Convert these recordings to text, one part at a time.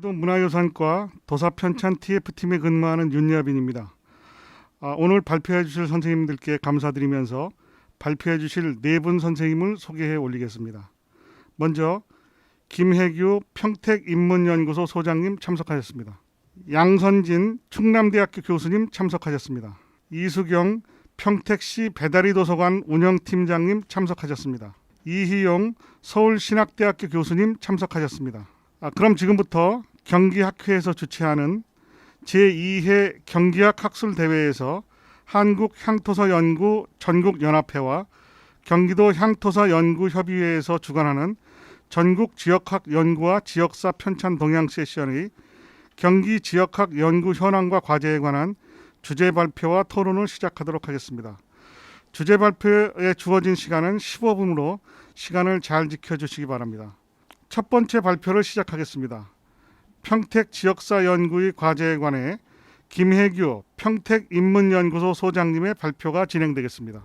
경기도 문화유산과 도사편찬 TF팀에 근무하는 윤여빈입니다. 오늘 발표해 주실 선생님들께 감사드리면서 발표해 주실 네 분 선생님을 소개해 올리겠습니다. 먼저 김혜규 평택인문연구소 소장님 참석하셨습니다. 양선진 충남대학교 교수님 참석하셨습니다. 이수경 평택시 배다리도서관 운영팀장님 참석하셨습니다. 이희용 서울신학대학교 교수님 참석하셨습니다. 그럼 지금부터 경기학회에서 주최하는 제2회 경기학 학술대회에서 한국향토사연구 전국연합회와 경기도 향토사연구협의회에서 주관하는 전국 지역학 연구와 지역사 편찬 동향 세션의 경기 지역학 연구 현황과 과제에 관한 주제 발표와 토론을 시작하도록 하겠습니다. 주제 발표에 주어진 시간은 15분으로 시간을 잘 지켜주시기 바랍니다. 첫 번째 발표를 시작하겠습니다. 평택 지역사 연구의 과제에 관해 김혜규 평택인문연구소 소장님의 발표가 진행되겠습니다.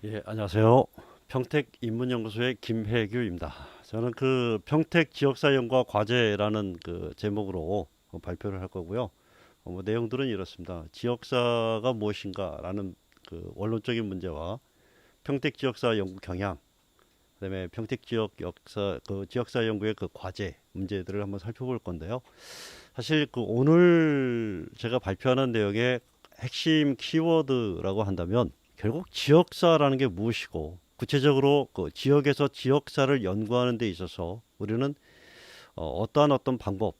예, 안녕하세요. 평택인문연구소의 김혜규입니다. 저는 그 평택 지역사 연구와 과제라는 그 제목으로 발표를 할 거고요. 내용들은 이렇습니다. 지역사가 무엇인가라는 그 원론적인 문제와 평택 지역사 연구 경향, 그다음에 평택 지역 역사 그 지역사 연구의 그 과제 문제들을 한번 살펴볼 건데요. 사실 그 오늘 제가 발표하는 내용의 핵심 키워드라고 한다면 결국 지역사라는 게 무엇이고 구체적으로 그 지역에서 지역사를 연구하는 데 있어서 우리는 어떤 방법,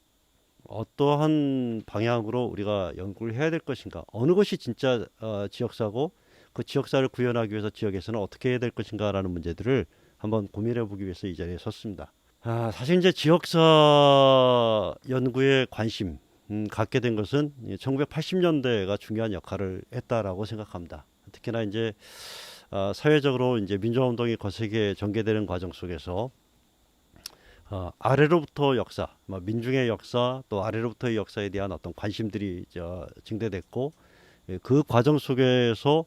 어떠한 방향으로 우리가 연구를 해야 될 것인가, 어느 것이 진짜 지역사고 그 지역사를 구현하기 위해서 지역에서는 어떻게 해야 될 것인가라는 문제들을 한번 고민해 보기 위해서 이 자리에 섰습니다. 사실 이제 지역사 연구에 관심 갖게 된 것은 1980년대가 중요한 역할을 했다라고 생각합니다. 특히나 이제 사회적으로 이제 민주화운동이 거세게 전개되는 과정 속에서 아래로부터 역사, 민중의 역사 또 아래로부터의 역사에 대한 어떤 관심들이 증대됐고 그 과정 속에서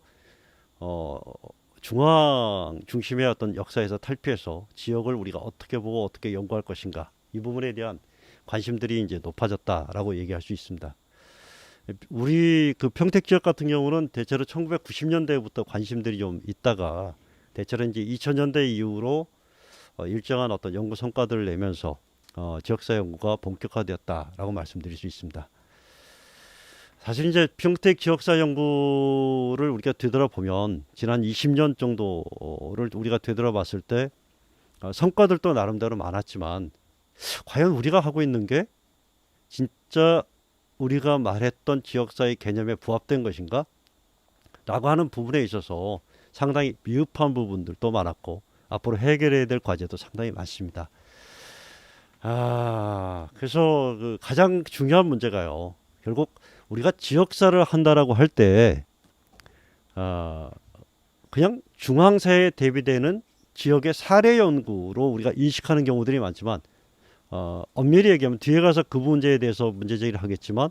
중앙 중심의 어떤 역사에서 탈피해서 지역을 우리가 어떻게 보고 어떻게 연구할 것인가 이 부분에 대한 관심들이 이제 높아졌다라고 얘기할 수 있습니다. 우리 그 평택 지역 같은 경우는 대체로 1990년대부터 관심들이 좀 있다가 대체로 이제 2000년대 이후로 일정한 어떤 연구 성과들을 내면서 지역사 연구가 본격화되었다라고 말씀드릴 수 있습니다. 사실 이제 평택 지역사 연구를 우리가 되돌아보면 지난 20년 정도를 우리가 되돌아봤을 때 성과들도 나름대로 많았지만 과연 우리가 하고 있는 게 진짜 우리가 말했던 지역사의 개념에 부합된 것인가? 라고 하는 부분에 있어서 상당히 미흡한 부분들도 많았고 앞으로 해결해야 될 과제도 상당히 많습니다. 그래서 그 가장 중요한 문제가요. 결국 우리가 지역사를 한다라고 할 때 그냥 중앙사에 대비되는 지역의 사례 연구로 우리가 인식하는 경우들이 많지만 엄밀히 얘기하면 뒤에 가서 그 문제에 대해서 문제 제기를 하겠지만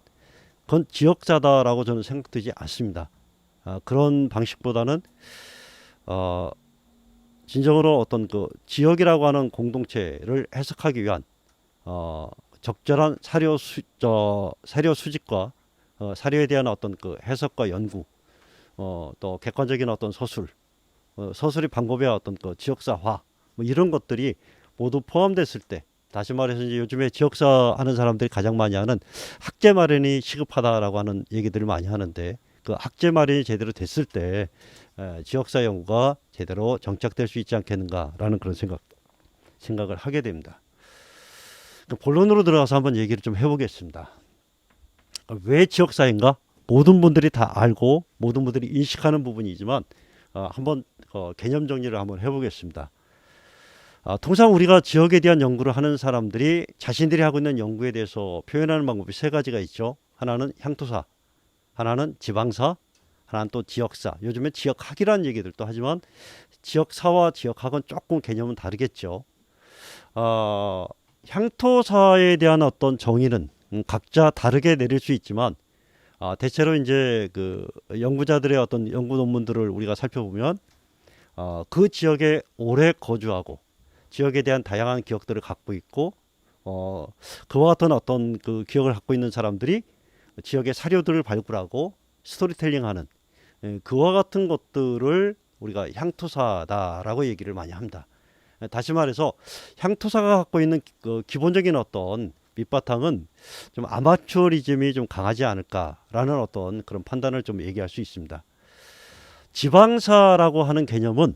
그건 지역사다라고 저는 생각되지 않습니다. 그런 방식보다는 진정으로 어떤 그 지역이라고 하는 공동체를 해석하기 위한 적절한 사료 수집과 사료에 대한 어떤 그 해석과 연구, 또 객관적인 어떤 서술의 방법의 어떤 그 지역사화 뭐 이런 것들이 모두 포함됐을 때, 다시 말해서 이제 요즘에 지역사 하는 사람들이 가장 많이 하는 학제 마련이 시급하다라고 하는 얘기들을 많이 하는데 그 학제 마련이 제대로 됐을 때 지역사 연구가 제대로 정착될 수 있지 않겠는가라는 그런 생각을 하게 됩니다. 본론으로 들어가서 한번 얘기를 좀 해보겠습니다. 왜 지역사인가? 모든 분들이 다 알고 모든 분들이 인식하는 부분이지만 한번 개념 정리를 한번 해보겠습니다. 통상 우리가 지역에 대한 연구를 하는 사람들이 자신들이 하고 있는 연구에 대해서 표현하는 방법이 세 가지가 있죠. 하나는 향토사, 하나는 지방사, 하나는 또 지역사. 요즘에 지역학이라는 얘기들도 하지만 지역사와 지역학은 조금 개념은 다르겠죠. 향토사에 대한 어떤 정의는 각자 다르게 내릴 수 있지만 대체로 이제 그 연구자들의 어떤 연구 논문들을 우리가 살펴보면 그 지역에 오래 거주하고 지역에 대한 다양한 기억들을 갖고 있고 그와 같은 어떤 그 기억을 갖고 있는 사람들이 지역의 사료들을 발굴하고 스토리텔링하는 그와 같은 것들을 우리가 향토사다라고 얘기를 많이 합니다. 다시 말해서 향토사가 갖고 있는 그 기본적인 어떤 밑바탕은 좀 아마추어리즘이 좀 강하지 않을까라는 어떤 그런 판단을 좀 얘기할 수 있습니다. 지방사라고 하는 개념은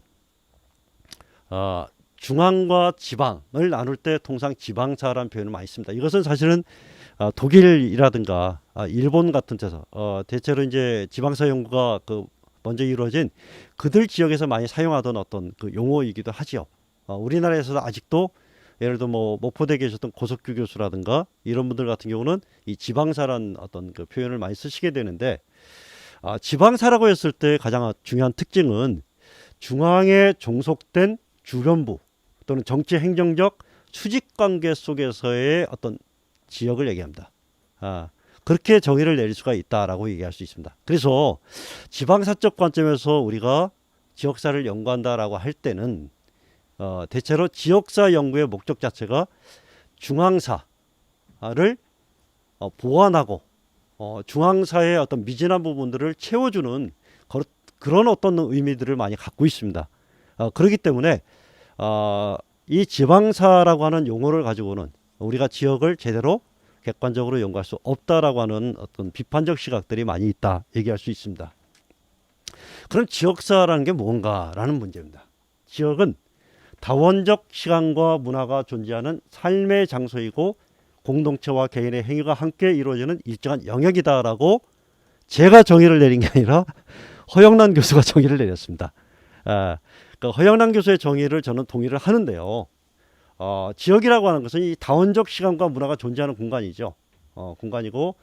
중앙과 지방을 나눌 때 통상 지방사라는 표현을 많이 씁니다. 이것은 사실은 독일이라든가 일본 같은 데서 대체로 이제 지방사 연구가 그 먼저 이루어진 그들 지역에서 많이 사용하던 어떤 그 용어이기도 하지요. 우리나라에서도 아직도 예를 들어 뭐 목포대에 계셨던 고석규 교수라든가 이런 분들 같은 경우는 이 지방사란 어떤 그 표현을 많이 쓰시게 되는데 지방사라고 했을 때 가장 중요한 특징은 중앙에 종속된 주변부 또는 정치 행정적 수직 관계 속에서의 어떤 지역을 얘기합니다. 그렇게 정의를 내릴 수가 있다라고 얘기할 수 있습니다. 그래서 지방사적 관점에서 우리가 지역사를 연구한다라고 할 때는 대체로 지역사 연구의 목적 자체가 중앙사를 보완하고 중앙사의 어떤 미진한 부분들을 채워주는 그런 어떤 의미들을 많이 갖고 있습니다. 그렇기 때문에 이 지방사라고 하는 용어를 가지고는 우리가 지역을 제대로 객관적으로 연구할 수 없다라고 하는 어떤 비판적 시각들이 많이 있다 얘기할 수 있습니다. 그럼 지역사라는 게 뭔가라는 문제입니다. 지역은 다원적 시간과 문화가 존재하는 삶의 장소이고 공동체와 개인의 행위가 함께 이루어지는 일정한 영역이다라고 제가 정의를 내린 게 아니라 허영란 교수가 정의를 내렸습니다. 그러니까 허영란 교수의 정의를 저는 동의를 하는데요. 지역이라고 하는 것은 이 다원적 시간과 문화가 존재하는 공간이죠. 공간이고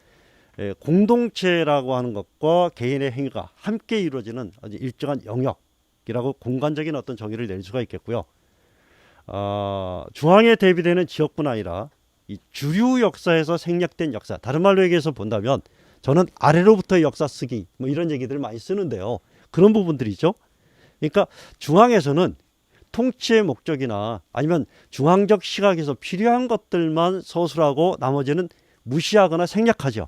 공동체라고 하는 것과 개인의 행위가 함께 이루어지는 아주 일정한 영역이라고 공간적인 어떤 정의를 낼 수가 있겠고요. 중앙에 대비되는 지역뿐 아니라 이 주류 역사에서 생략된 역사, 다른 말로 얘기해서 본다면 저는 아래로부터 역사 쓰기 뭐 이런 얘기들을 많이 쓰는데요. 그런 부분들이죠. 그러니까 중앙에서는 통치의 목적이나 아니면 중앙적 시각에서 필요한 것들만 서술하고 나머지는 무시하거나 생략하죠.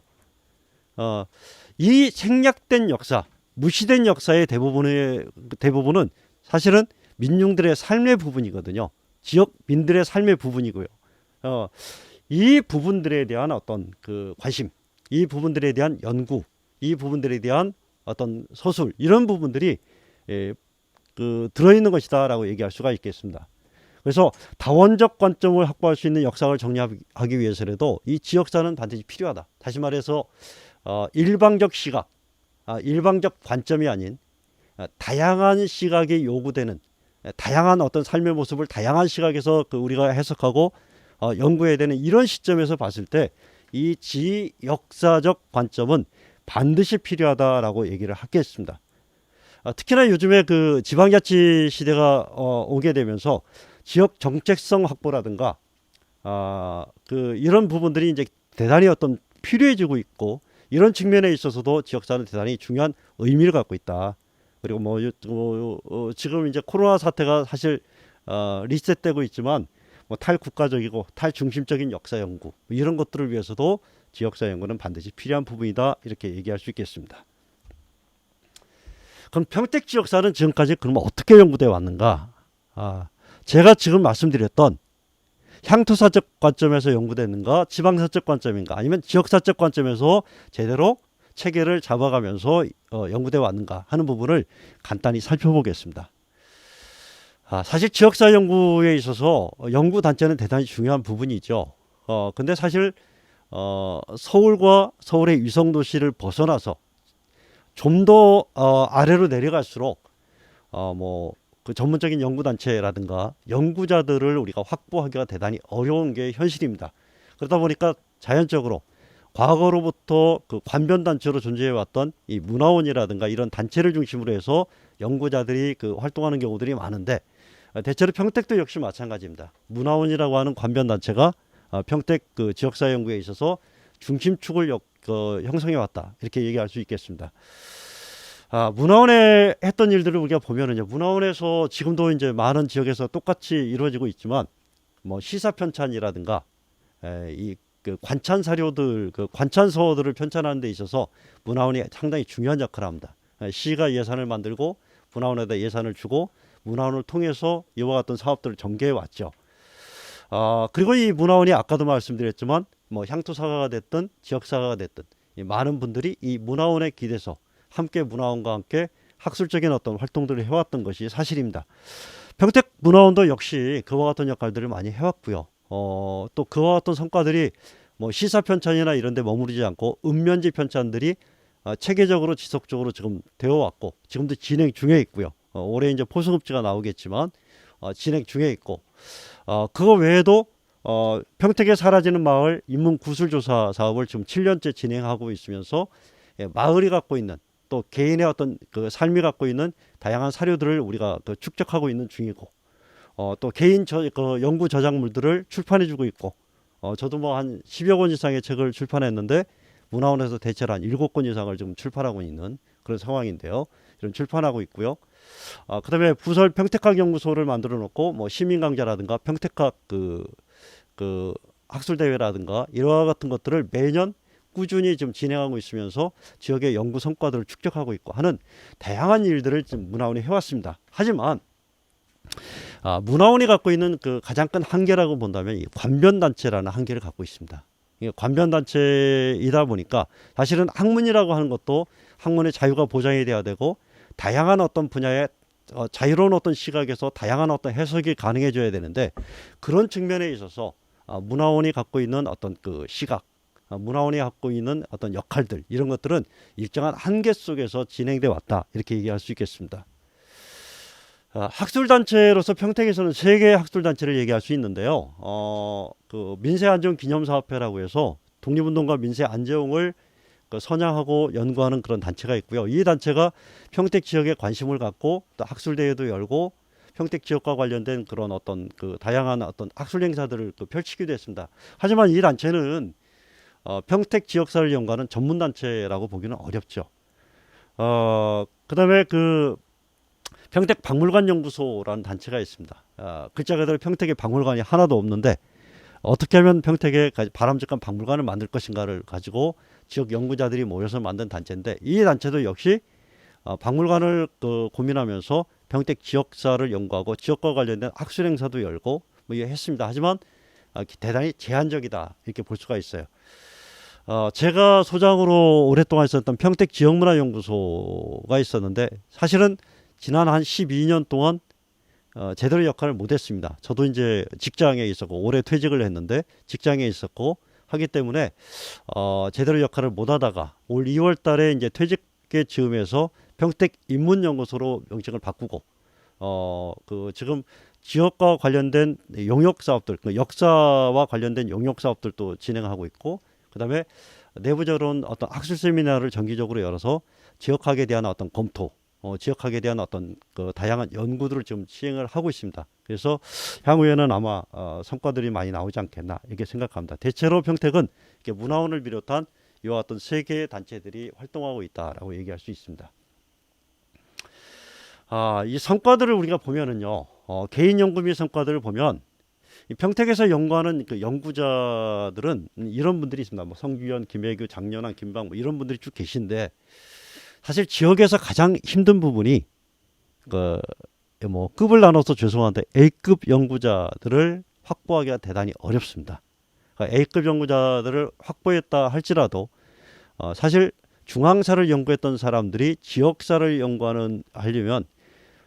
이 생략된 역사, 무시된 역사의 대부분은 사실은 민중들의 삶의 부분이거든요. 지역민들의 삶의 부분이고요. 이 부분들에 대한 어떤 그 관심, 이 부분들에 대한 연구, 이 부분들에 대한 어떤 서술 이런 부분들이 들어있는 것이다라고 얘기할 수가 있겠습니다. 그래서 다원적 관점을 확보할 수 있는 역사를 정리하기 위해서라도 이 지역사는 반드시 필요하다. 다시 말해서 일방적 시각, 일방적 관점이 아닌 다양한 시각이 요구되는 다양한 어떤 삶의 모습을 다양한 시각에서 우리가 해석하고 연구해야 되는 이런 시점에서 봤을 때 이 지역사적 관점은 반드시 필요하다라고 얘기를 하겠습니다. 특히나 요즘에 그 지방자치 시대가 오게 되면서 지역 정책성 확보라든가 이런 부분들이 이제 대단히 어떤 필요해지고 있고 이런 측면에 있어서도 지역사는 대단히 중요한 의미를 갖고 있다. 그리고 지금 이제 코로나 사태가 사실 리셋되고 있지만 탈국가적이고 탈중심적인 역사 연구 이런 것들을 위해서도 지역사 연구는 반드시 필요한 부분이다 이렇게 얘기할 수 있겠습니다. 그럼 평택 지역사는 지금까지 그러면 어떻게 연구되어 왔는가? 제가 지금 말씀드렸던 향토사적 관점에서 연구되는가, 지방사적 관점인가, 아니면 지역사적 관점에서 제대로 체계를 잡아가면서 연구되어 왔는가 하는 부분을 간단히 살펴보겠습니다. 사실 지역사 연구에 있어서 연구 단체는 대단히 중요한 부분이죠. 근데 사실 서울과 서울의 위성 도시를 벗어나서 좀 더 아래로 내려갈수록 그 전문적인 연구 단체라든가 연구자들을 우리가 확보하기가 대단히 어려운 게 현실입니다. 그러다 보니까 자연적으로 과거로부터 그 관변 단체로 존재해 왔던 이 문화원이라든가 이런 단체를 중심으로 해서 연구자들이 활동하는 경우들이 많은데 대체로 평택도 역시 마찬가지입니다. 문화원이라고 하는 관변 단체가 평택 지역사 연구에 있어서 중심축을 형성해 왔다 이렇게 얘기할 수 있겠습니다. 문화원에 했던 일들을 우리가 보면은요, 문화원에서 지금도 이제 많은 지역에서 똑같이 이루어지고 있지만, 뭐 시사 편찬이라든가, 그 관찬 사료들, 그 관찬서들을 편찬하는 데 있어서 문화원이 상당히 중요한 역할을 합니다. 시가 예산을 만들고 문화원에다 예산을 주고 문화원을 통해서 이와 같은 사업들을 전개해 왔죠. 그리고 이 문화원이 아까도 말씀드렸지만 뭐 향토사가가 됐든 지역사가가 됐든 이 많은 분들이 이 문화원에 기대서 함께 문화원과 함께 학술적인 어떤 활동들을 해왔던 것이 사실입니다. 평택 문화원도 역시 그와 같은 역할들을 많이 해왔고요. 또 그와 같은 성과들이 뭐 시사 편찬이나 이런 데 머무르지 않고 음면지 편찬들이 체계적으로 지속적으로 지금 되어 왔고 지금도 진행 중에 있고요. 올해 이제 포승급지가 나오겠지만 진행 중에 있고 그거 외에도 평택에 사라지는 마을 인문 구술조사 사업을 지금 7년째 진행하고 있으면서 마을이 갖고 있는 또 개인의 어떤 그 삶이 갖고 있는 다양한 사료들을 우리가 그 축적하고 있는 중이고 또 개인 그 연구 저작물들을 출판해주고 있고 저도 뭐 한 10여 권 이상의 책을 출판했는데 문화원에서 대체로 한 7권 이상을 지금 출판하고 있는 그런 상황인데요. 이런 출판하고 있고요. 그다음에 부설 평택학 연구소를 만들어 놓고 뭐 시민 강좌라든가 평택학 그 학술 대회라든가 이와 같은 것들을 매년 꾸준히 좀 진행하고 있으면서 지역의 연구 성과들을 축적하고 있고 하는 다양한 일들을 지금 문화원이 해왔습니다. 하지만 문화원이 갖고 있는 그 가장 큰 한계라고 본다면 이 관변단체라는 한계를 갖고 있습니다. 이게 관변단체이다 보니까 사실은 학문이라고 하는 것도 학문의 자유가 보장이 돼야 되고 다양한 어떤 분야의 자유로운 어떤 시각에서 다양한 어떤 해석이 가능해져야 되는데 그런 측면에 있어서 문화원이 갖고 있는 어떤 그 시각, 문화원이 갖고 있는 어떤 역할들 이런 것들은 일정한 한계 속에서 진행돼 왔다 이렇게 얘기할 수 있겠습니다. 학술단체로서 평택에서는 세 개의 학술단체를 얘기할 수 있는데요. 그 민세안전기념사업회라고 해서 독립운동가 민세안재홍을 그 선양하고 연구하는 그런 단체가 있고요. 이 단체가 평택 지역에 관심을 갖고 또 학술대회도 열고 평택 지역과 관련된 그런 어떤 그 다양한 어떤 학술 행사들을 그 펼치기도 했습니다. 하지만 이 단체는 평택 지역사를 연구하는 전문단체라고 보기는 어렵죠. 그다음에 그 평택 박물관 연구소라는 단체가 있습니다. 글자 그대로 평택에 박물관이 하나도 없는데 어떻게 하면 평택에 바람직한 박물관을 만들 것인가를 가지고 지역 연구자들이 모여서 만든 단체인데 이 단체도 역시 박물관을 고민하면서 평택 지역사를 연구하고 지역과 관련된 학술 행사도 열고 뭐 했습니다. 하지만 대단히 제한적이다 이렇게 볼 수가 있어요. 제가 소장으로 오랫동안 있었던 평택 지역문화연구소가 있었는데 사실은 지난 한 12년 동안 제대로 역할을 못했습니다. 저도 이제 직장에 있었고 올해 퇴직을 했는데 직장에 있었고 하기 때문에 제대로 역할을 못하다가 올 2월달에 이제 퇴직의 즈음에서 평택 인문연구소로 명칭을 바꾸고 그 지금 지역과 관련된 용역 사업들, 그 역사와 관련된 용역 사업들도 진행하고 있고 그다음에 내부적으로는 어떤 학술 세미나를 정기적으로 열어서 지역학에 대한 어떤 검토 지역학에 대한 어떤 그 다양한 연구들을 지금 시행을 하고 있습니다. 그래서 향후에는 아마 성과들이 많이 나오지 않겠나 이렇게 생각합니다. 대체로 평택은 이렇게 문화원을 비롯한 이와 같은 세 개의 단체들이 활동하고 있다라고 얘기할 수 있습니다. 이 성과들을 우리가 보면은요, 개인 연구 및 성과들을 보면 이 평택에서 연구하는 그 연구자들은 이런 분들이 있습니다. 뭐 성규현, 김혜규, 장년환, 김방 뭐 이런 분들이 쭉 계신데. 사실 지역에서 가장 힘든 부분이 뭐 급을 나눠서 죄송한데 A급 연구자들을 확보하기가 대단히 어렵습니다. 그러니까 A급 연구자들을 확보했다 할지라도 사실 중앙사를 연구했던 사람들이 지역사를 하려면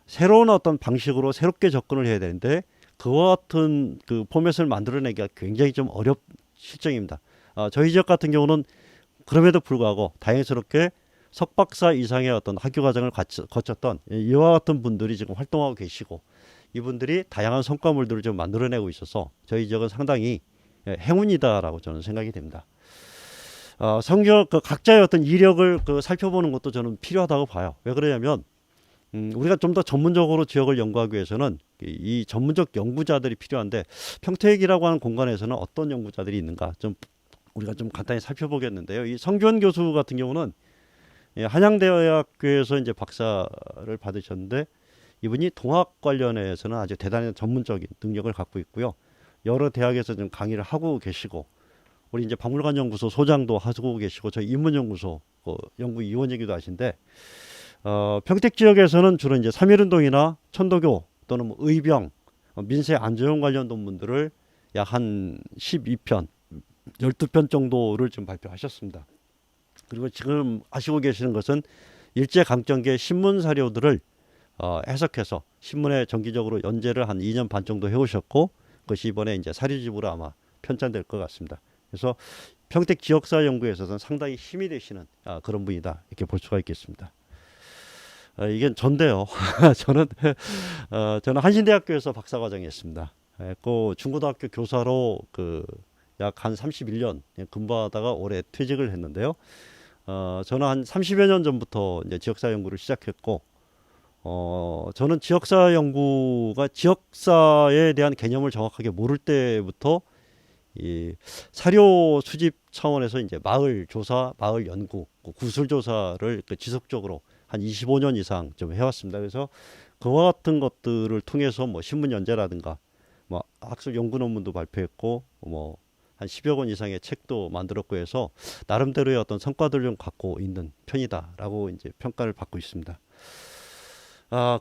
새로운 어떤 방식으로 새롭게 접근을 해야 되는데 그와 같은 그 포맷을 만들어내기가 굉장히 좀 실정입니다. 저희 지역 같은 경우는 그럼에도 불구하고 다행스럽게 석박사 이상의 어떤 학교 과정을 거쳤던 이와 같은 분들이 지금 활동하고 계시고 이분들이 다양한 성과물들을 좀 만들어내고 있어서 저희 지역은 상당히 행운이다라고 저는 생각이 됩니다. 각자의 어떤 이력을 살펴보는 것도 저는 필요하다고 봐요. 왜 그러냐면 우리가 좀 더 전문적으로 지역을 연구하기 위해서는 이 전문적 연구자들이 필요한데 평택이라고 하는 공간에서는 어떤 연구자들이 있는가 좀 우리가 좀 간단히 살펴보겠는데요. 이 성규현 교수 같은 경우는 예, 한양대학교에서 이제 박사를 받으셨는데 이분이 동학 관련해서는 아주 대단한 전문적인 능력을 갖고 있고요. 여러 대학에서 좀 강의를 하고 계시고 우리 이제 박물관 연구소 소장도 하고 계시고 저희 인문연구소 연구위원이기도 하신데 평택 지역에서는 주로 이제 3.1운동이나 천도교 또는 뭐 의병, 민세 안조용 관련 논문들을 약 한 12편, 12편 정도를 좀 발표하셨습니다. 그리고 지금 하시고 계시는 것은 일제강점기의 신문 사료들을 해석해서 신문에 정기적으로 연재를 한 2년 반 정도 해오셨고 그것이 이번에 이제 사료집으로 아마 편찬될 것 같습니다. 그래서 평택 지역사 연구에 있어서는 상당히 힘이 되시는 그런 분이다 이렇게 볼 수가 있겠습니다. 이게 전데요. 저는 한신대학교에서 박사과정했습니다. 그 중고등학교 교사로 그 약 한 31년 근무하다가 올해 퇴직을 했는데요. 저는 한 30여 년 전부터 이제 지역사 연구를 시작했고, 저는 지역사 연구가 지역사에 대한 개념을 정확하게 모를 때부터 이 사료 수집 차원에서 이제 마을 조사, 마을 연구, 구술 조사를 지속적으로 한 25년 이상 좀 해왔습니다. 그래서 그와 같은 것들을 통해서 뭐 신문 연재라든가 뭐 학술 연구 논문도 발표했고 뭐 한 10여 권 이상의 책도 만들었고 해서 나름대로의 어떤 성과들을 좀 갖고 있는 편이다라고 이제 평가를 받고 있습니다.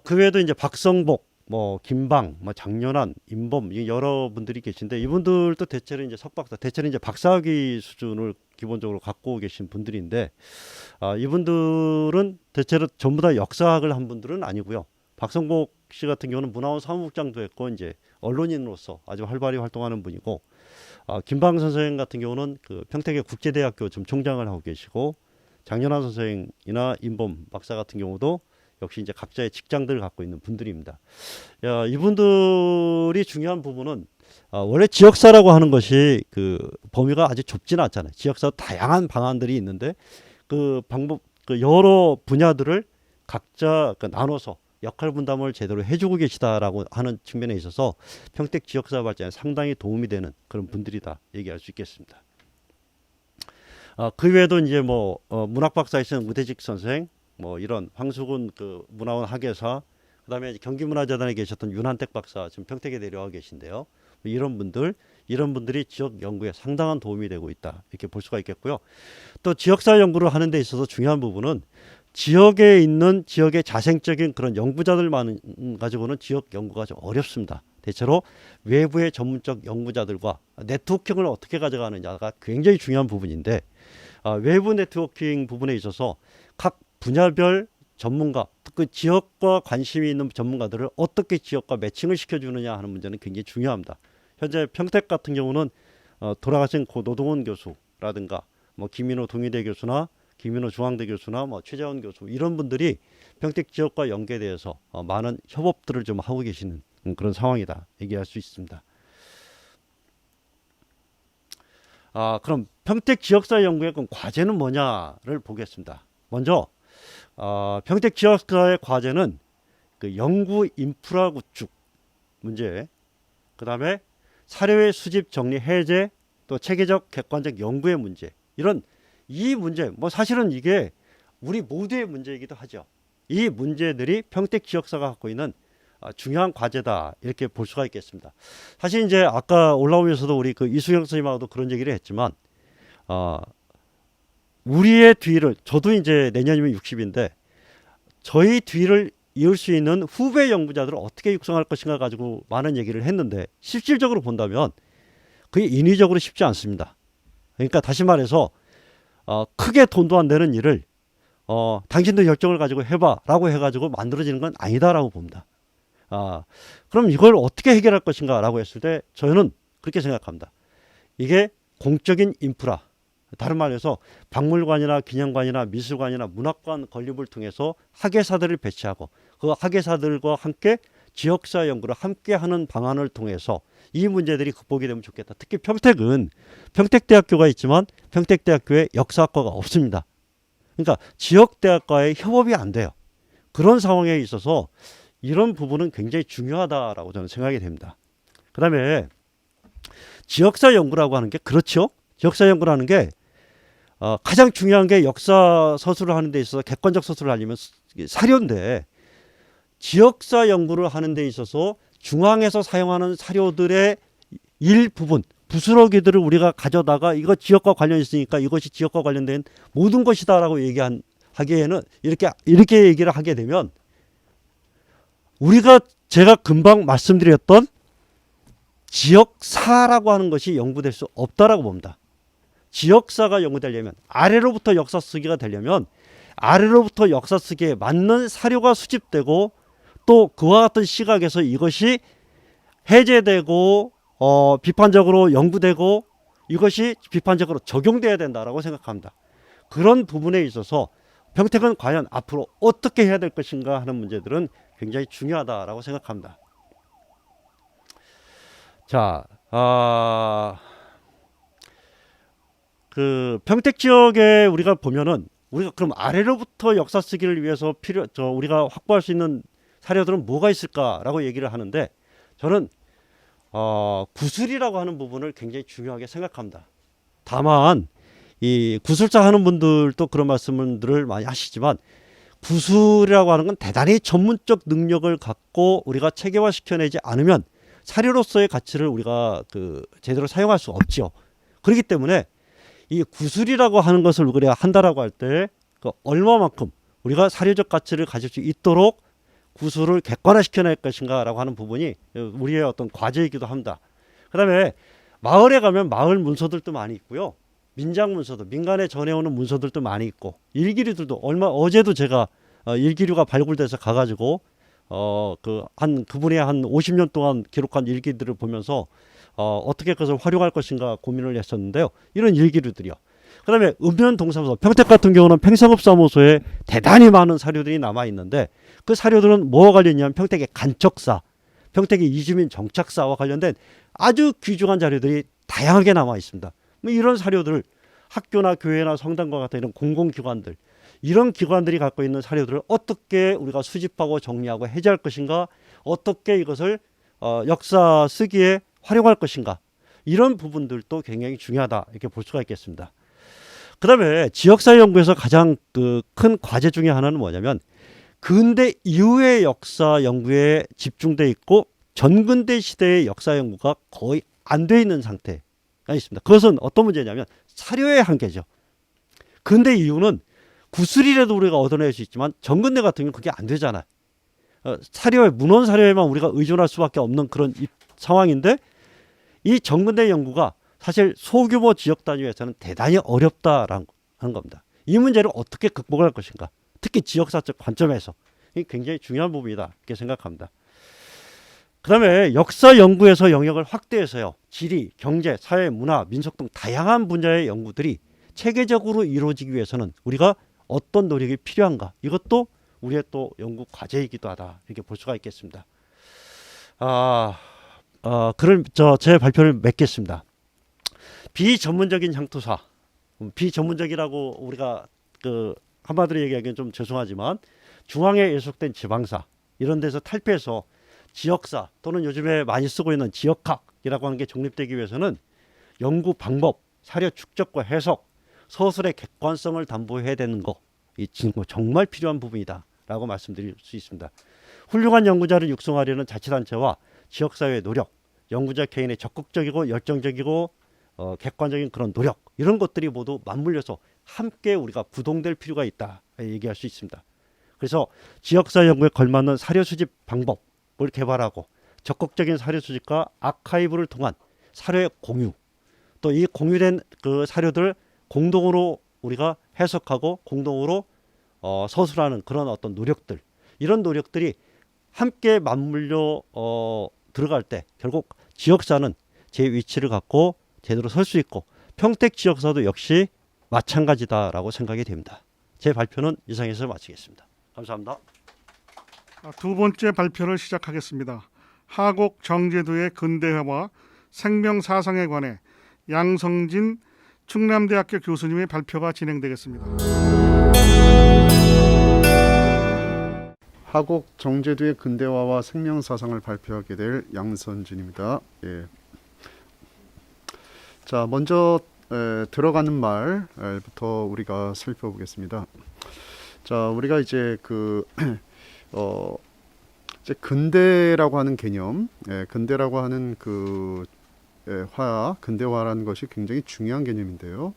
그 외에도 이제 박성복, 뭐 김방, 뭐 장년환, 임범 여러 분들이 계신데 이분들도 대체로 이제 석박사, 대체로 이제 박사학위 수준을 기본적으로 갖고 계신 분들인데 이분들은 대체로 전부 다 역사학을 한 분들은 아니고요. 박성복 씨 같은 경우는 문화원 사무국장도 했고 이제 언론인으로서 아주 활발히 활동하는 분이고 김방 선생 같은 경우는 그 평택의 국제대학교 지금 총장을 하고 계시고 장년환 선생이나 임범 박사 같은 경우도 역시 이제 각자의 직장들을 갖고 있는 분들입니다. 이분들이 중요한 부분은 원래 지역사라고 하는 것이 그 범위가 아주 좁지는 않잖아요. 지역사 다양한 방안들이 있는데 그 방법 그 여러 분야들을 각자 나눠서 역할 분담을 제대로 해주고 계시다라고 하는 측면에 있어서 평택 지역사 발전에 상당히 도움이 되는 그런 분들이다 얘기할 수 있겠습니다. 그 외에도 이제 뭐 문학 박사이신 우대직 선생, 뭐 이런 황수근 그 문화원 학예사, 그다음에 경기문화재단에 계셨던 윤한택 박사 지금 평택에 내려와 계신데요. 이런 분들이 지역 연구에 상당한 도움이 되고 있다 이렇게 볼 수가 있겠고요. 또 지역사 연구를 하는 데 있어서 중요한 부분은 지역에 있는 지역의 자생적인 그런 연구자들만 가지고는 지역 연구가 좀 어렵습니다. 대체로 외부의 전문적 연구자들과 네트워킹을 어떻게 가져가느냐가 굉장히 중요한 부분인데 외부 네트워킹 부분에 있어서 각 분야별 전문가, 그 지역과 관심이 있는 전문가들을 어떻게 지역과 매칭을 시켜주느냐 하는 문제는 굉장히 중요합니다. 현재 평택 같은 경우는 돌아가신 고 노동원 교수라든가 뭐 김민호 동의대 교수나 김민호 중앙대 교수나 뭐 최재원 교수 이런 분들이 평택 지역과 연계돼서 많은 협업들을 좀 하고 계시는 그런 상황이다 얘기할 수 있습니다. 그럼 평택 지역사 연구의 과제는 뭐냐를 보겠습니다. 먼저 평택 지역사의 과제는 그 연구 인프라 구축 문제, 그 다음에 사료의 수집 정리 해제, 또 체계적 객관적 연구의 문제, 이 문제, 뭐 사실은 이게 우리 모두의 문제이기도 하죠. 이 문제들이 평택 지역사가 갖고 있는 중요한 과제다 이렇게 볼 수가 있겠습니다. 사실 이제 아까 올라오면서도 우리 그 이수경 선생님하고도 그런 얘기를 했지만 우리의 뒤를, 저도 이제 내년이면 60인데 저희 뒤를 이을 수 있는 후배 연구자들을 어떻게 육성할 것인가 가지고 많은 얘기를 했는데 실질적으로 본다면 그게 인위적으로 쉽지 않습니다. 그러니까 다시 말해서 크게 돈도 안 되는 일을 당신도 열정을 가지고 해봐 라고 해가지고 만들어지는 건 아니다라고 봅니다. 그럼 이걸 어떻게 해결할 것인가 라고 했을 때 저는 그렇게 생각합니다. 이게 공적인 인프라, 다른 말해서 박물관이나 기념관이나 미술관이나 문학관 건립을 통해서 학예사들을 배치하고 그 학예사들과 함께 지역사 연구를 함께 하는 방안을 통해서 이 문제들이 극복이 되면 좋겠다. 특히 평택은 평택대학교가 있지만 평택대학교에 역사학과가 없습니다. 그러니까 지역대학과의 협업이 안 돼요. 그런 상황에 있어서 이런 부분은 굉장히 중요하다라고 저는 생각이 됩니다. 그 다음에 지역사 연구라고 하는 게 그렇죠. 지역사 연구라는 게 가장 중요한 게 역사 서술을 하는 데 있어서 객관적 서술을 하려면 사료인데 지역사 연구를 하는 데 있어서 중앙에서 사용하는 사료들의 일부분 부스러기들을 우리가 가져다가 이거 지역과 관련이 있으니까 이것이 지역과 관련된 모든 것이다라고 하기에는 이렇게 얘기를 하게 되면 제가 금방 말씀드렸던 지역사라고 하는 것이 연구될 수 없다라고 봅니다. 지역사가 연구되려면 아래로부터 역사 쓰기가 되려면 아래로부터 역사 쓰기에 맞는 사료가 수집되고 또 그와 같은 시각에서 이것이 해제되고 비판적으로 연구되고 이것이 비판적으로 적용돼야 된다라고 생각합니다. 그런 부분에 있어서 평택은 과연 앞으로 어떻게 해야 될 것인가 하는 문제들은 굉장히 중요하다라고 생각합니다. 자, 그 평택 지역에 우리가 보면은 우리가 그럼 아래로부터 역사 쓰기를 위해서 우리가 확보할 수 있는 사료들은 뭐가 있을까라고 얘기를 하는데 저는 구술이라고 하는 부분을 굉장히 중요하게 생각합니다. 다만 이 구술자 하는 분들도 그런 말씀들을 많이 하시지만 구술이라고 하는 건 대단히 전문적 능력을 갖고 우리가 체계화시켜내지 않으면 사료로서의 가치를 우리가 제대로 사용할 수 없죠. 그렇기 때문에 이 구술이라고 하는 것을 우리가 한다라고 할 때 얼마만큼 우리가 사료적 가치를 가질 수 있도록 구술을 객관화시켜낼 것인가라고 하는 부분이 우리의 어떤 과제이기도 합니다. 그다음에 마을에 가면 마을 문서들도 많이 있고요. 민작 문서도 민간에 전해오는 문서들도 많이 있고 일기류들도 어제도 제가 일기류가 발굴돼서 가가지고 그분이 한 50년 동안 기록한 일기들을 보면서 어떻게 그것을 활용할 것인가 고민을 했었는데요. 이런 일기류들이요. 그다음에 읍면동사무소 평택 같은 경우는 팽성읍사무소에 대단히 많은 사료들이 남아 있는데 그 사료들은 뭐와 관련이냐면 평택의 간척사, 평택의 이주민 정착사와 관련된 아주 귀중한 자료들이 다양하게 남아 있습니다. 이런 사료들을 학교나 교회나 성당과 같은 이런 공공기관들 이런 기관들이 갖고 있는 사료들을 어떻게 우리가 수집하고 정리하고 해제할 것인가, 어떻게 이것을 역사 쓰기에 활용할 것인가, 이런 부분들도 굉장히 중요하다 이렇게 볼 수가 있겠습니다. 그 다음에 지역사 연구에서 가장 큰 과제 중에 하나는 뭐냐면 근대 이후의 역사 연구에 집중돼 있고 전근대 시대의 역사 연구가 거의 안 돼 있는 상태가 있습니다. 그것은 어떤 문제냐면 사료의 한계죠. 근대 이후는 구술이라도 우리가 얻어낼 수 있지만 전근대 같은 경우는 그게 안 되잖아요. 문헌 사료에만 우리가 의존할 수밖에 없는 그런 상황인데 이 전근대 연구가 사실 소규모 지역 단위에서는 대단히 어렵다라는 겁니다. 이 문제를 어떻게 극복할 것인가, 특히 지역사적 관점에서 이게 굉장히 중요한 부분이다 이렇게 생각합니다. 그 다음에 역사 연구에서 영역을 확대해서요, 지리, 경제, 사회, 문화, 민속 등 다양한 분야의 연구들이 체계적으로 이루어지기 위해서는 우리가 어떤 노력이 필요한가, 이것도 우리의 또 연구 과제이기도 하다 이렇게 볼 수가 있겠습니다. 그럼 제 발표를 맺겠습니다. 비전문적인 향토사, 비전문적이라고 우리가 한마디로 얘기하기는 좀 죄송하지만 중앙에 예속된 지방사 이런 데서 탈피해서 지역사 또는 요즘에 많이 쓰고 있는 지역학이라고 하는 게 정립되기 위해서는 연구 방법, 사료 축적과 해석, 서술의 객관성을 담보해야 되는 거, 이 정말 필요한 부분이다라고 말씀드릴 수 있습니다. 훌륭한 연구자를 육성하려는 자치단체와 지역사회의 노력, 연구자 개인의 적극적이고 열정적이고 객관적인 그런 노력, 이런 것들이 모두 맞물려서 함께 우리가 구동될 필요가 있다 얘기할 수 있습니다. 그래서 지역사 연구에 걸맞는 사료 수집 방법을 개발하고 적극적인 사료 수집과 아카이브를 통한 사료의 공유, 또 이 공유된 그 사료들 공동으로 우리가 해석하고 공동으로 서술하는 그런 어떤 노력들, 이런 노력들이 함께 맞물려 들어갈 때 결국 지역사는 제 위치를 갖고 제대로 설 수 있고 평택 지역사도 역시 마찬가지다라고 생각이 됩니다. 제 발표는 이상해서 마치겠습니다. 감사합니다. 두 번째 발표를 시작하겠습니다. 하곡 정제도의 근대화와 생명사상에 관해 양성진 충남대학교 교수님의 발표가 진행되겠습니다. 하곡 정제도의 근대화와 생명사상을 발표하게 될 양선진입니다. 예. 자, 먼저 들어가는 말부터 우리가 살펴보겠습니다. 자, 우리가 이제 이제 근대라고 하는 개념, 근대라고 하는 근대화라는 것이 굉장히 중요한 개념인데요.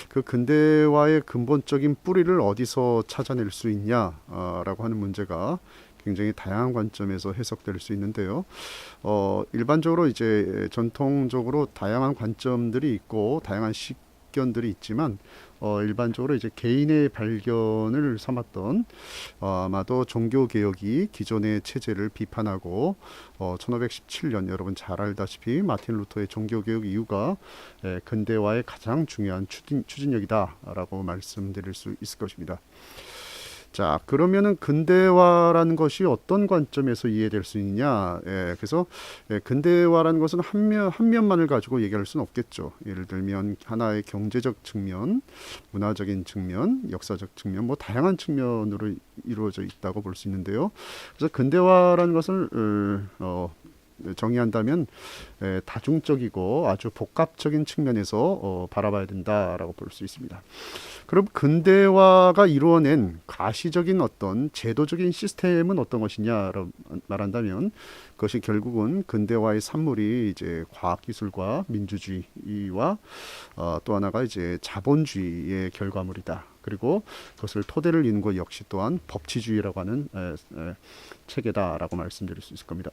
그 근대화의 근본적인 뿌리를 어디서 찾아낼 수 있냐라고 하는 문제가 굉장히 다양한 관점에서 해석될 수 있는데요. 일반적으로 이제 전통적으로 다양한 관점들이 있고 다양한 식견들이 있지만 일반적으로 이제 개인의 발견을 삼았던 아마도 종교 개혁이 기존의 체제를 비판하고 1517년 여러분 잘 알다시피 마틴 루터의 종교 개혁 이유가 근대화의 가장 중요한 추진력이다라고 말씀드릴 수 있을 것입니다. 자, 그러면은 근대화라는 것이 어떤 관점에서 이해될 수 있느냐? 그래서 근대화라는 것은 한 면만을 가지고 얘기할 수는 없겠죠. 예를 들면 하나의 경제적 측면, 문화적인 측면, 역사적 측면, 뭐 다양한 측면으로 이루어져 있다고 볼 수 있는데요. 그래서 근대화라는 것을 정의한다면 다중적이고 아주 복합적인 측면에서 바라봐야 된다라고 볼 수 있습니다. 그럼 근대화가 이루어낸 가시적인 어떤 제도적인 시스템은 어떤 것이냐라고 말한다면 그것이 결국은 근대화의 산물이 이제 과학기술과 민주주의와 또 하나가 이제 자본주의의 결과물이다. 그리고 그것을 토대를 이룬 것 역시 또한 법치주의라고 하는 체계다라고 말씀드릴 수 있을 겁니다.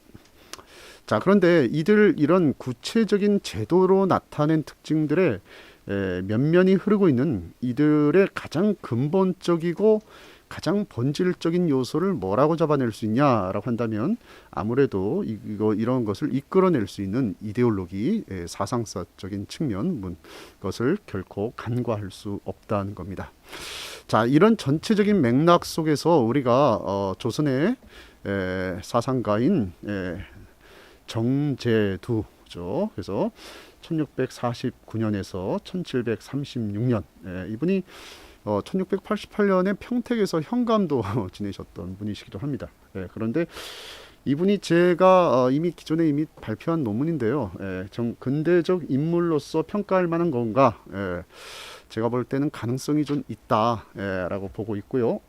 자, 그런데 이런 구체적인 제도로 나타낸 특징들의 면면이 흐르고 있는 이들의 가장 근본적이고 가장 본질적인 요소를 뭐라고 잡아낼 수 있냐라고 한다면 아무래도 이런 것을 이끌어낼 수 있는 이데올로기, 사상사적인 측면, 것을 결코 간과할 수 없다는 겁니다. 자, 이런 전체적인 맥락 속에서 우리가 조선의 사상가인 정제두죠. 그래서 1649년에서 1736년 이분이 1688년에 평택에서 현감도 지내셨던 분이시기도 합니다. 그런데 이분이 제가 이미 기존에 발표한 논문인데요. 근대적 인물로서 평가할 만한 건가? 제가 볼 때는 가능성이 좀 있다라고 보고 있고요.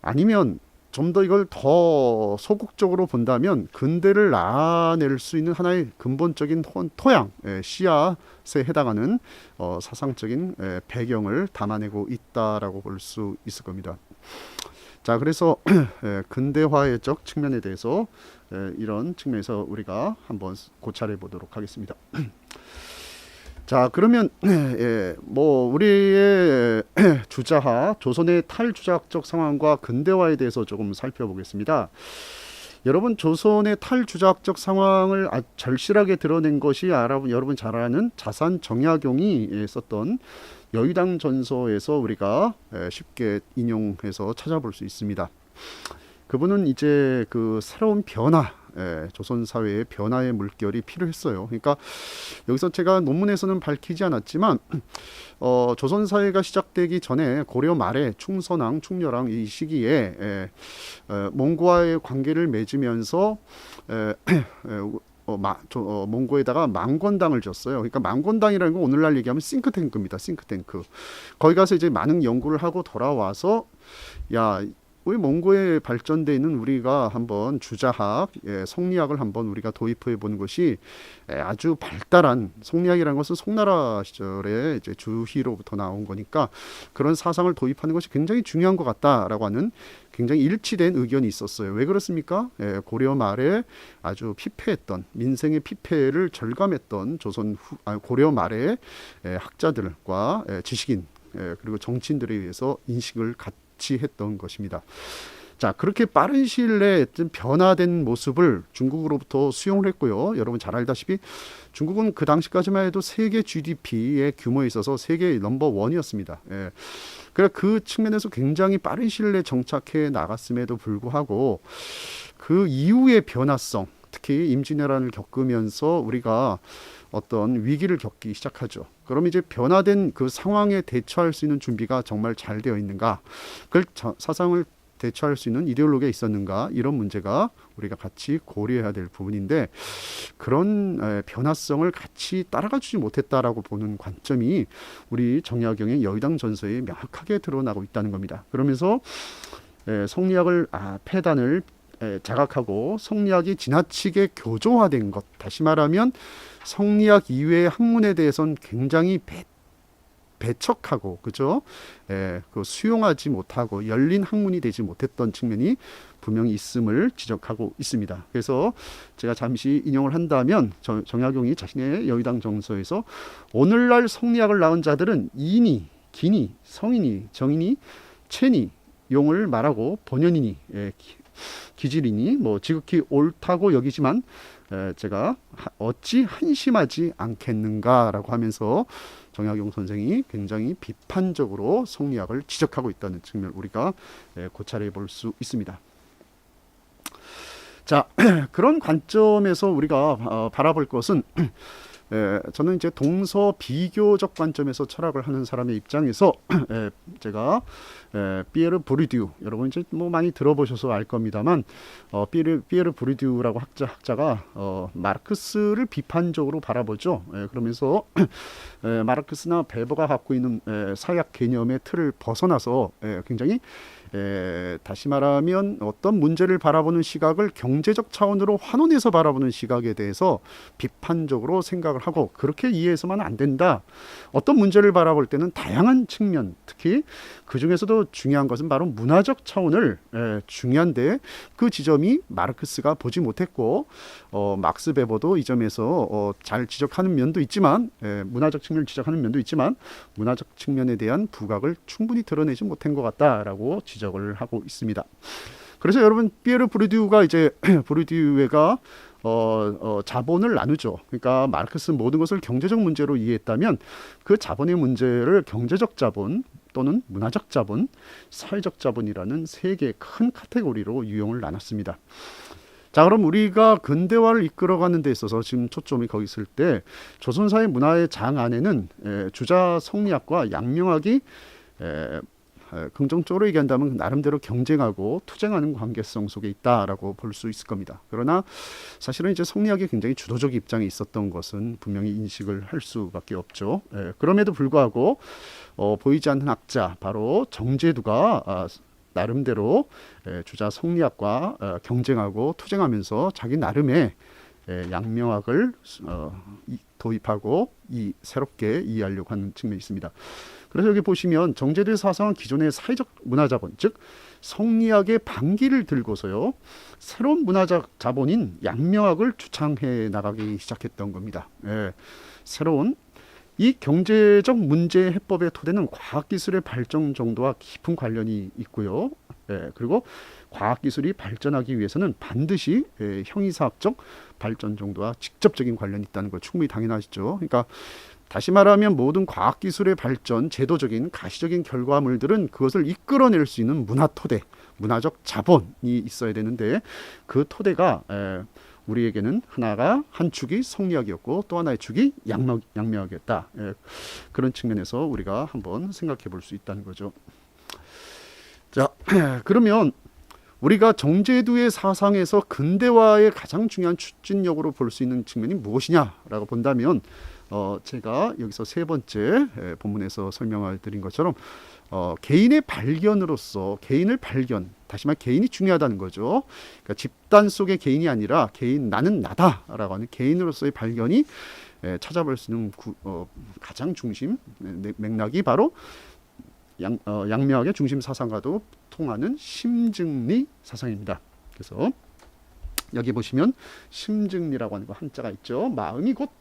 아니면 좀 더 이걸 더 소극적으로 본다면 근대를 나아낼 수 있는 하나의 근본적인 토양, 씨앗에 해당하는 사상적인 배경을 담아내고 있다라고 볼 수 있을 겁니다. 자, 그래서 근대화의적 측면에 대해서 이런 측면에서 우리가 한번 고찰해 보도록 하겠습니다. 자, 그러면 우리의 주자하 조선의 탈주자학적 상황과 근대화에 대해서 조금 살펴보겠습니다. 여러분, 조선의 탈주자학적 상황을 절실하게 드러낸 것이 여러분 잘 아는 자산 정약용이 썼던 여의당 전서에서 우리가 쉽게 인용해서 찾아볼 수 있습니다. 그분은 이제 그 새로운 변화, 조선 사회의 변화의 물결이 필요했어요. 그러니까 여기서 제가 논문에서는 밝히지 않았지만 조선 사회가 시작되기 전에 고려 말에 충선왕, 충렬왕 이 시기에 몽고와의 관계를 맺으면서 몽고에다가 망건당을 줬어요. 그러니까 망건당이라는 건 오늘날 얘기하면 싱크탱크입니다. 싱크탱크. 거기 가서 이제 많은 연구를 하고 돌아와서 우리 몽고에 발전돼 있는 우리가 한번 주자학, 성리학을 한번 우리가 도입해 보는 것이 아주 발달한 성리학이라는 것은 송나라 시절에 이제 주희로부터 나온 거니까 그런 사상을 도입하는 것이 굉장히 중요한 것 같다라고 하는 굉장히 일치된 의견이 있었어요. 왜 그렇습니까? 고려 말에 아주 피폐했던 민생의 피폐를 절감했던 고려 말의 학자들과 지식인 그리고 정치인들에 의해서 인식을 했던 것입니다. 자, 그렇게 빠른 시일 내에 변화된 모습을 중국으로부터 수용을 했고요. 여러분 잘 알다시피 중국은 그 당시까지만 해도 세계 GDP의 규모에 있어서 세계 넘버 원이었습니다. 그래 그 측면에서 굉장히 빠른 시일 내에 정착해 나갔음에도 불구하고 그 이후의 변화성, 특히 임진왜란을 겪으면서 우리가 어떤 위기를 겪기 시작하죠. 그럼 이제 변화된 그 상황에 대처할 수 있는 준비가 정말 잘 되어 있는가? 그걸 사상을 대처할 수 있는 이데올로기가 있었는가, 이런 문제가 우리가 같이 고려해야 될 부분인데, 그런 변화성을 같이 따라가 주지 못했다라고 보는 관점이 우리 정약용의 여의당 전서에 명확하게 드러나고 있다는 겁니다. 그러면서 성리학을 폐단을 자각하고 성리학이 지나치게 교조화된 것, 다시 말하면 성리학 이외의 학문에 대해서는 굉장히 배척하고, 그죠? 그 수용하지 못하고 열린 학문이 되지 못했던 측면이 분명히 있음을 지적하고 있습니다. 그래서 제가 잠시 인용을 한다면 정약용이 자신의 여의당 정서에서 오늘날 성리학을 낳은 자들은 이니, 기니, 성이니, 정이니, 체니, 용을 말하고 본연이니, 기질이니 뭐 지극히 옳다고 여기지만 제가 어찌 한심하지 않겠는가라고 하면서 정약용 선생이 굉장히 비판적으로 성리학을 지적하고 있다는 측면을 우리가 고찰해 볼 수 있습니다. 자, 그런 관점에서 우리가 바라볼 것은 저는 이제 동서 비교적 관점에서 철학을 하는 사람의 입장에서 제가 피에르 보르디유, 여러분 이제 뭐 많이 들어보셔서 알 겁니다만 피에르 보르디유라고 학자가 마르크스를 비판적으로 바라보죠. 그러면서 마르크스나 베버가 갖고 있는 사약 개념의 틀을 벗어나서 굉장히 다시 말하면 어떤 문제를 바라보는 시각을 경제적 차원으로 환원해서 바라보는 시각에 대해서 비판적으로 생각을 하고, 그렇게 이해해서만 안 된다. 어떤 문제를 바라볼 때는 다양한 측면, 특히 그 중에서도 중요한 것은 바로 문화적 차원을 중요한데, 그 지점이 마르크스가 보지 못했고 막스 베버도 이 점에서 잘 지적하는 면도 있지만, 문화적 측면을 지적하는 면도 있지만 문화적 측면에 대한 부각을 충분히 드러내지 못한 것 같다라고 지적을 하고 있습니다. 그래서 여러분, 피에르 보르디유가 이제 보르디유가 자본을 나누죠. 그러니까 마르크스 모든 것을 경제적 문제로 이해했다면 그 자본의 문제를 경제적 자본 또는 문화적 자본, 사회적 자본이라는 세 개의 큰 카테고리로 유형을 나눴습니다. 자, 그럼 우리가 근대화를 이끌어가는 데 있어서 지금 초점이 거기 있을 때 조선사회 문화의 장 안에는 주자 성리학과 양명학이 긍정적으로 얘기한다면 나름대로 경쟁하고 투쟁하는 관계성 속에 있다라고 볼 수 있을 겁니다. 그러나 사실은 이제 성리학이 굉장히 주도적 입장에 있었던 것은 분명히 인식을 할 수밖에 없죠. 그럼에도 불구하고 보이지 않는 학자, 바로 정제두가 나름대로 주자 성리학과 경쟁하고 투쟁하면서 자기 나름의 양명학을 도입하고 새롭게 이해하려고 하는 측면이 있습니다. 그래서 여기 보시면 정제두의 사상은 기존의 사회적 문화자본, 즉 성리학의 반기를 들고서요, 새로운 문화적 자본인 양명학을 주창해 나가기 시작했던 겁니다. 새로운 이 경제적 문제 해법의 토대는 과학기술의 발전 정도와 깊은 관련이 있고요. 그리고 과학기술이 발전하기 위해서는 반드시 형이사학적 발전 정도와 직접적인 관련이 있다는 거 충분히 당연하시죠. 그러니까 다시 말하면 모든 과학기술의 발전, 제도적인 가시적인 결과물들은 그것을 이끌어낼 수 있는 문화 토대, 문화적 자본이 있어야 되는데, 그 토대가 우리에게는 한 축이 성리학이었고 또 하나의 축이 양명학이었다. 그런 측면에서 우리가 한번 생각해 볼 수 있다는 거죠. 자, 그러면 우리가 정제두의 사상에서 근대화의 가장 중요한 추진력으로 볼 수 있는 측면이 무엇이냐라고 본다면, 제가 여기서 세 번째 본문에서 설명을 드린 것처럼 개인의 발견으로서 개인을 발견, 다시 말해 개인이 중요하다는 거죠. 그러니까 집단 속의 개인이 아니라 나는 나다라고 하는 개인으로서의 발견이 찾아볼 수 있는 가장 중심 맥락이 바로 양명학의 중심 사상과도 통하는 심증리 사상입니다. 그래서 여기 보시면 심증리라고 하는 거 한자가 있죠. 마음이 곧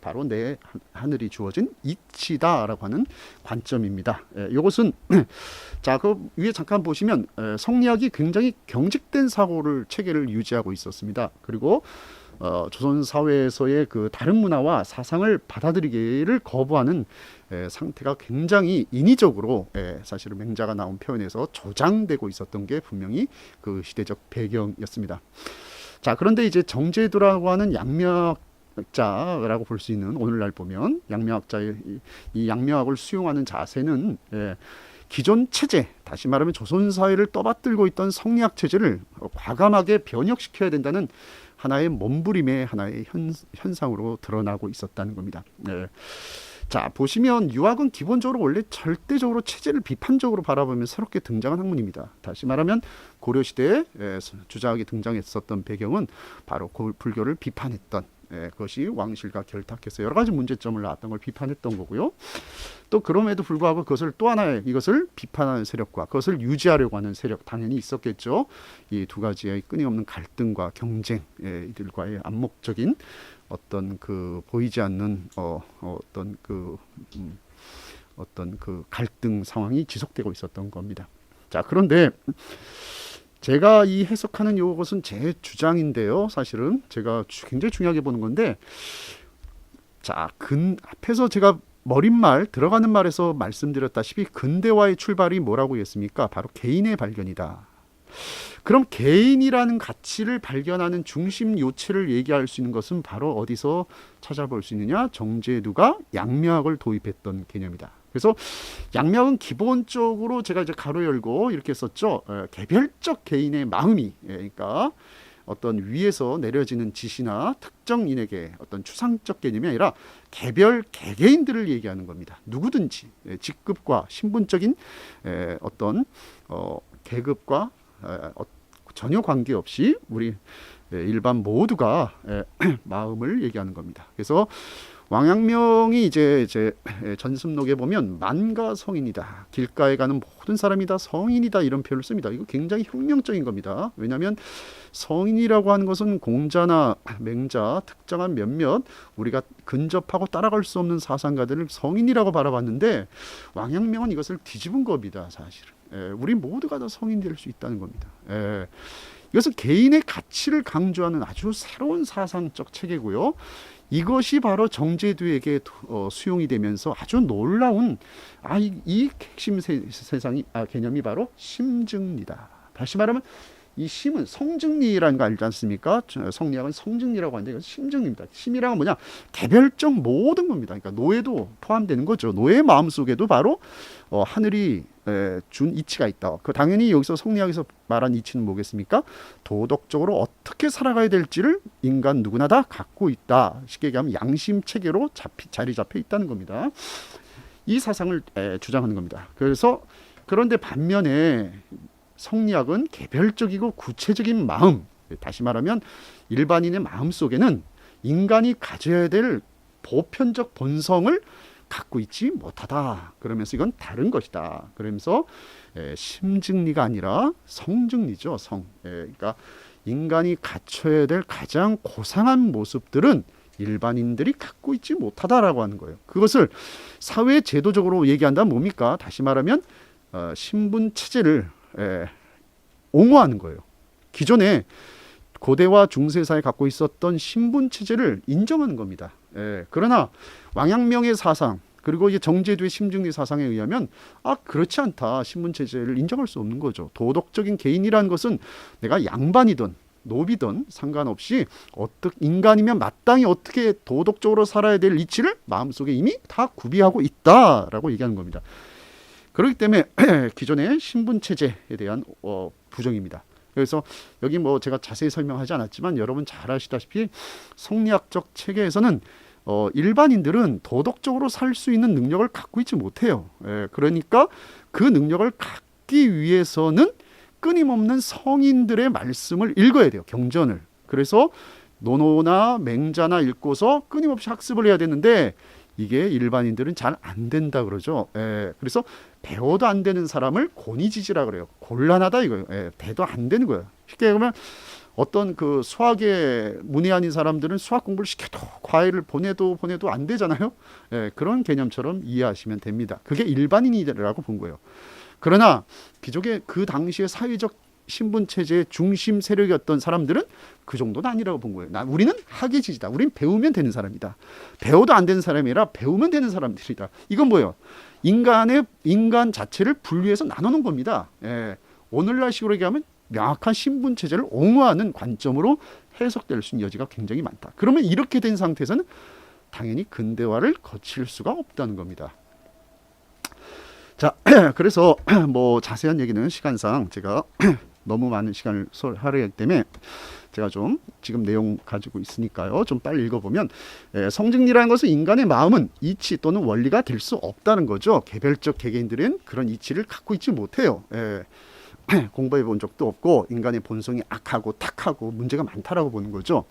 바로 내 하늘이 주어진 이치다라고 하는 관점입니다. 이것은 자, 그 위에 잠깐 보시면 성리학이 굉장히 경직된 체계를 유지하고 있었습니다. 그리고 조선 사회에서의 그 다른 문화와 사상을 받아들이기를 거부하는 상태가 굉장히 인위적으로 사실은 맹자가 나온 표현에서 조장되고 있었던 게 분명히 그 시대적 배경이었습니다. 자, 그런데 이제 정제두라고 하는 양명학자라고 볼 수 있는, 오늘날 보면 양명학자의 이 양명학을 수용하는 자세는 기존 체제, 다시 말하면 조선 사회를 떠받들고 있던 성리학 체제를 과감하게 변혁시켜야 된다는 하나의 몸부림의 하나의 현상으로 드러나고 있었다는 겁니다. 네. 자, 보시면 유학은 기본적으로 원래 절대적으로 체제를 비판적으로 바라보면 새롭게 등장한 학문입니다. 다시 말하면 고려시대에 주자학이 등장했었던 배경은 바로 불교를 비판했던 그것이 왕실과 결탁해서 여러 가지 문제점을 낳았던 걸 비판했던 거고요. 또 그럼에도 불구하고 그것을 또 하나의 이것을 비판하는 세력과 그것을 유지하려고 하는 세력 당연히 있었겠죠. 이 두 가지의 끊임없는 갈등과 경쟁, 이들과의 암묵적인 어떤 그 보이지 않는 어떤 그 갈등 상황이 지속되고 있었던 겁니다. 자, 그런데 제가 이 해석하는 이것은 제 주장인데요. 사실은 제가 굉장히 중요하게 보는 건데, 자, 앞에서 제가 머릿말 들어가는 말에서 말씀드렸다시피 근대화의 출발이 뭐라고 했습니까? 바로 개인의 발견이다. 그럼 개인이라는 가치를 발견하는 중심 요체를 얘기할 수 있는 것은 바로 어디서 찾아볼 수 있느냐? 정제두가 양명학을 도입했던 개념이다. 그래서 양명은 기본적으로 제가 이제 가로 열고 이렇게 썼죠. 개별적 개인의 마음이, 그러니까 어떤 위에서 내려지는 지시나 특정인에게 어떤 추상적 개념이 아니라 개별 개개인들을 얘기하는 겁니다. 누구든지 직급과 신분적인 어떤 계급과 전혀 관계없이 우리 일반 모두가 마음을 얘기하는 겁니다. 그래서 왕양명이 이제 전습록에 보면 만가 성인이다. 길가에 가는 모든 사람이 다 성인이다. 이런 표현을 씁니다. 이거 굉장히 혁명적인 겁니다. 왜냐하면 성인이라고 하는 것은 공자나 맹자, 특정한 몇몇 우리가 근접하고 따라갈 수 없는 사상가들을 성인이라고 바라봤는데 왕양명은 이것을 뒤집은 겁니다. 사실은. 우리 모두가 다 성인 될 수 있다는 겁니다. 이것은 개인의 가치를 강조하는 아주 새로운 사상적 체계고요. 이것이 바로 정제두에게 수용이 되면서 아주 놀라운 이 핵심 개념이 바로 심증리다. 다시 말하면 이 심은 성증리라는 거 알지 않습니까? 성리학은 성증리라고 하는데 이건 심증리입니다. 심이란 건 뭐냐? 개별적 모든 겁니다. 그러니까 노예도 포함되는 거죠. 노예의 마음속에도 바로 하늘이 준 이치가 있다. 그 당연히 여기서 성리학에서 말한 이치는 뭐겠습니까? 도덕적으로 어떻게 살아가야 될지를 인간 누구나 다 갖고 있다. 쉽게 얘기하면 양심 체계로 자리 잡혀 있다는 겁니다. 이 사상을 주장하는 겁니다. 그런데 반면에 성리학은 개별적이고 구체적인 마음, 다시 말하면 일반인의 마음 속에는 인간이 가져야 될 보편적 본성을 갖고 있지 못하다. 그러면서 이건 다른 것이다. 그러면서 심증리가 아니라 성증리죠. 그러니까 인간이 갖춰야 될 가장 고상한 모습들은 일반인들이 갖고 있지 못하다라고 하는 거예요. 그것을 사회 제도적으로 얘기한다면 뭡니까? 다시 말하면 신분 체제를 옹호하는 거예요. 기존에 고대와 중세사에 갖고 있었던 신분 체제를 인정하는 겁니다. 그러나 왕양명의 사상 그리고 이제 정제두의 심증리 사상에 의하면 그렇지 않다. 신분 체제를 인정할 수 없는 거죠. 도덕적인 개인이라는 것은 내가 양반이든 노비든 상관없이 인간이면 마땅히 어떻게 도덕적으로 살아야 될 이치를 마음속에 이미 다 구비하고 있다라고 얘기하는 겁니다. 그렇기 때문에 기존의 신분 체제에 대한 부정입니다. 그래서 여기 제가 자세히 설명하지 않았지만 여러분 잘 아시다시피 성리학적 체계에서는 일반인들은 도덕적으로 살 수 있는 능력을 갖고 있지 못해요. 그러니까 그 능력을 갖기 위해서는 끊임없는 성인들의 말씀을 읽어야 돼요. 경전을. 그래서 논어나 맹자나 읽고서 끊임없이 학습을 해야 되는데 이게 일반인들은 잘 안 된다 그러죠. 그래서 배워도 안 되는 사람을 곤이지지라 그래요. 곤란하다 이거예요. 배도 안 되는 거예요. 쉽게 얘기하면 어떤 그 수학에 문외한인 사람들은 수학 공부를 시켜도 과외를 보내도 안 되잖아요. 그런 개념처럼 이해하시면 됩니다. 그게 일반인이라고 본 거예요. 그러나 귀족의 그 당시의 사회적 신분 체제의 중심 세력이었던 사람들은 그 정도는 아니라고 본 거예요. 우리는 학예지지다. 우리는 배우면 되는 사람이다. 배워도 안 되는 사람이 아니라 배우면 되는 사람들이다. 이건 뭐예요? 인간 자체를 분리해서 나누는 겁니다. 오늘날 식으로 얘기하면 명확한 신분 체제를 옹호하는 관점으로 해석될 수 있는 여지가 굉장히 많다. 그러면 이렇게 된 상태에서는 당연히 근대화를 거칠 수가 없다는 겁니다. 자, 그래서 뭐 자세한 얘기는 시간상 제가 너무 많은 시간을 할애하기 때문에 제가 좀 지금 내용 가지고 있으니까요. 좀 빨리 읽어보면 성증리라는 것은 인간의 마음은 이치 또는 원리가 될 수 없다는 거죠. 개별적 개개인들은 그런 이치를 갖고 있지 못해요. 공부해 본 적도 없고 인간의 본성이 악하고 탁하고 문제가 많다라고 보는 거죠.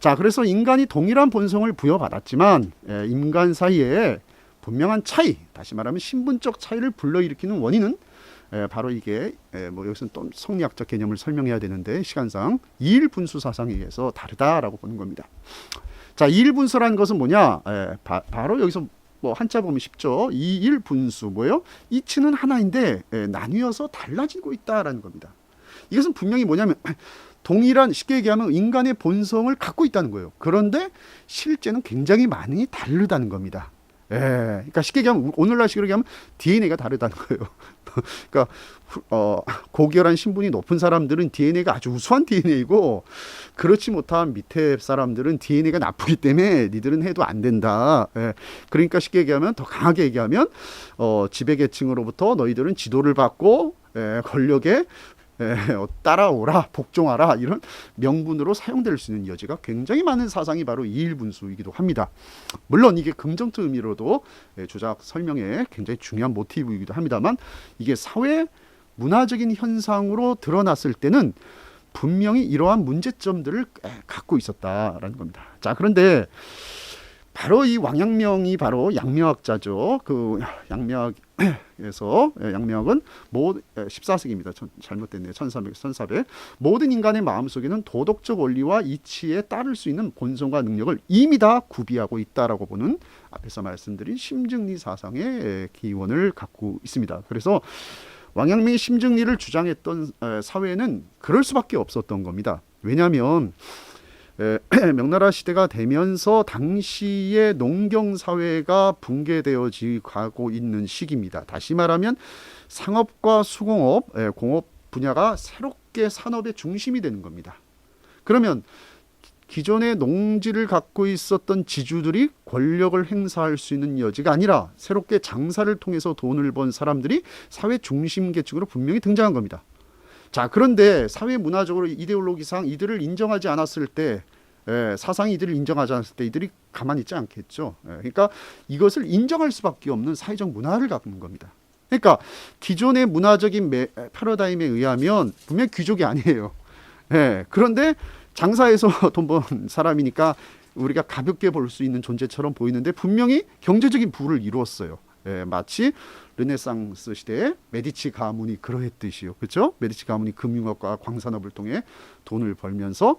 자, 그래서 인간이 동일한 본성을 부여받았지만 인간 사이에 분명한 차이, 다시 말하면 신분적 차이를 불러일으키는 원인은 바로 이게 뭐 여기서는 또 성리학적 개념을 설명해야 되는데 시간상 이일분수 사상에 의해서 다르다라고 보는 겁니다. 자, 이일분수라는 것은 뭐냐? 바로 여기서 뭐 한자 보면 쉽죠. 이일분수 뭐예요? 이치는 하나인데 나뉘어서 달라지고 있다라는 겁니다. 이것은 분명히 뭐냐면 동일한, 쉽게 얘기하면 인간의 본성을 갖고 있다는 거예요. 그런데 실제는 굉장히 많이 다르다는 겁니다. 그러니까 쉽게 얘기하면 오늘날식으로 얘기하면 DNA가 다르다는 거예요. 그러니까 고결한 신분이 높은 사람들은 DNA가 아주 우수한 DNA이고 그렇지 못한 밑에 사람들은 DNA가 나쁘기 때문에 니들은 해도 안 된다. 그러니까 쉽게 얘기하면 더 강하게 얘기하면 지배계층으로부터 너희들은 지도를 받고 권력에 따라오라, 복종하라 이런 명분으로 사용될 수 있는 여지가 굉장히 많은 사상이 바로 이일분수이기도 합니다. 물론 이게 긍정적 의미로도 조작 설명에 굉장히 중요한 모티브이기도 합니다만 이게 사회 문화적인 현상으로 드러났을 때는 분명히 이러한 문제점들을 갖고 있었다라는 겁니다. 자, 그런데 바로 이 왕양명이 바로 양명학자죠. 그 양명학에서 양명학은 14세기입니다. 잘못됐네요. 1400. 모든 인간의 마음속에는 도덕적 원리와 이치에 따를 수 있는 본성과 능력을 이미 다 구비하고 있다라고 보는 앞에서 말씀드린 심증리 사상의 기원을 갖고 있습니다. 그래서 왕양명이 심증리를 주장했던 사회는 그럴 수밖에 없었던 겁니다. 왜냐하면 명나라 시대가 되면서 당시의 농경 사회가 붕괴되어지고 있는 시기입니다. 다시 말하면 상업과 수공업, 공업 분야가 새롭게 산업의 중심이 되는 겁니다. 그러면 기존의 농지를 갖고 있었던 지주들이 권력을 행사할 수 있는 여지가 아니라 새롭게 장사를 통해서 돈을 번 사람들이 사회 중심 계층으로 분명히 등장한 겁니다. 자, 그런데 사회 문화적으로 이데올로기상 이들을 인정하지 않았을 때 사상이 이들을 인정하지 않았을 때 이들이 가만히 있지 않겠죠. 그러니까 이것을 인정할 수밖에 없는 사회적 문화를 갖는 겁니다. 그러니까 기존의 문화적인 패러다임에 의하면 분명히 귀족이 아니에요. 그런데 장사해서 돈 번 사람이니까 우리가 가볍게 볼 수 있는 존재처럼 보이는데 분명히 경제적인 부를 이루었어요. 마치 르네상스 시대에 메디치 가문이 그러했듯이요. 그렇죠? 메디치 가문이 금융업과 광산업을 통해 돈을 벌면서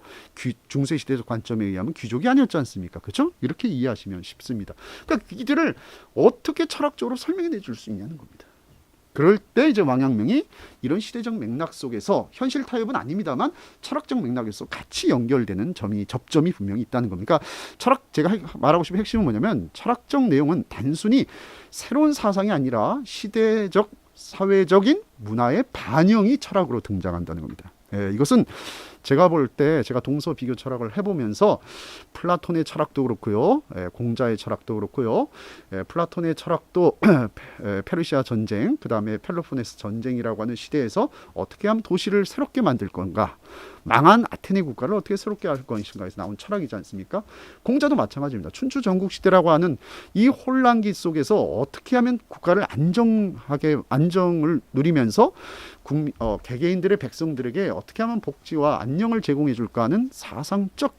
중세 시대적 관점에 의하면 귀족이 아니었지 않습니까? 그렇죠? 이렇게 이해하시면 쉽습니다. 그러니까 이들을 어떻게 철학적으로 설명해 내줄 수 있냐는 겁니다. 그럴 때 이제 왕양명이 이런 시대적 맥락 속에서 현실 타협은 아닙니다만 철학적 맥락에서 같이 연결되는 접점이 분명히 있다는 겁니다. 그러니까 제가 말하고 싶은 핵심은 뭐냐면 철학적 내용은 단순히 새로운 사상이 아니라 시대적 사회적인 문화의 반영이 철학으로 등장한다는 겁니다. 이것은 제가 볼 때 제가 동서 비교 철학을 해보면서 플라톤의 철학도 그렇고요, 공자의 철학도 그렇고요, 플라톤의 철학도 페르시아 전쟁, 그 다음에 펠로폰네스 전쟁이라고 하는 시대에서 어떻게 하면 도시를 새롭게 만들 건가, 망한 아테네 국가를 어떻게 새롭게 할 것인가에서 나온 철학이지 않습니까? 공자도 마찬가지입니다. 춘추 전국 시대라고 하는 이 혼란기 속에서 어떻게 하면 국가를 안정을 누리면서 개개인들의 백성들에게 어떻게 하면 복지와 안녕을 제공해 줄까 하는 사상적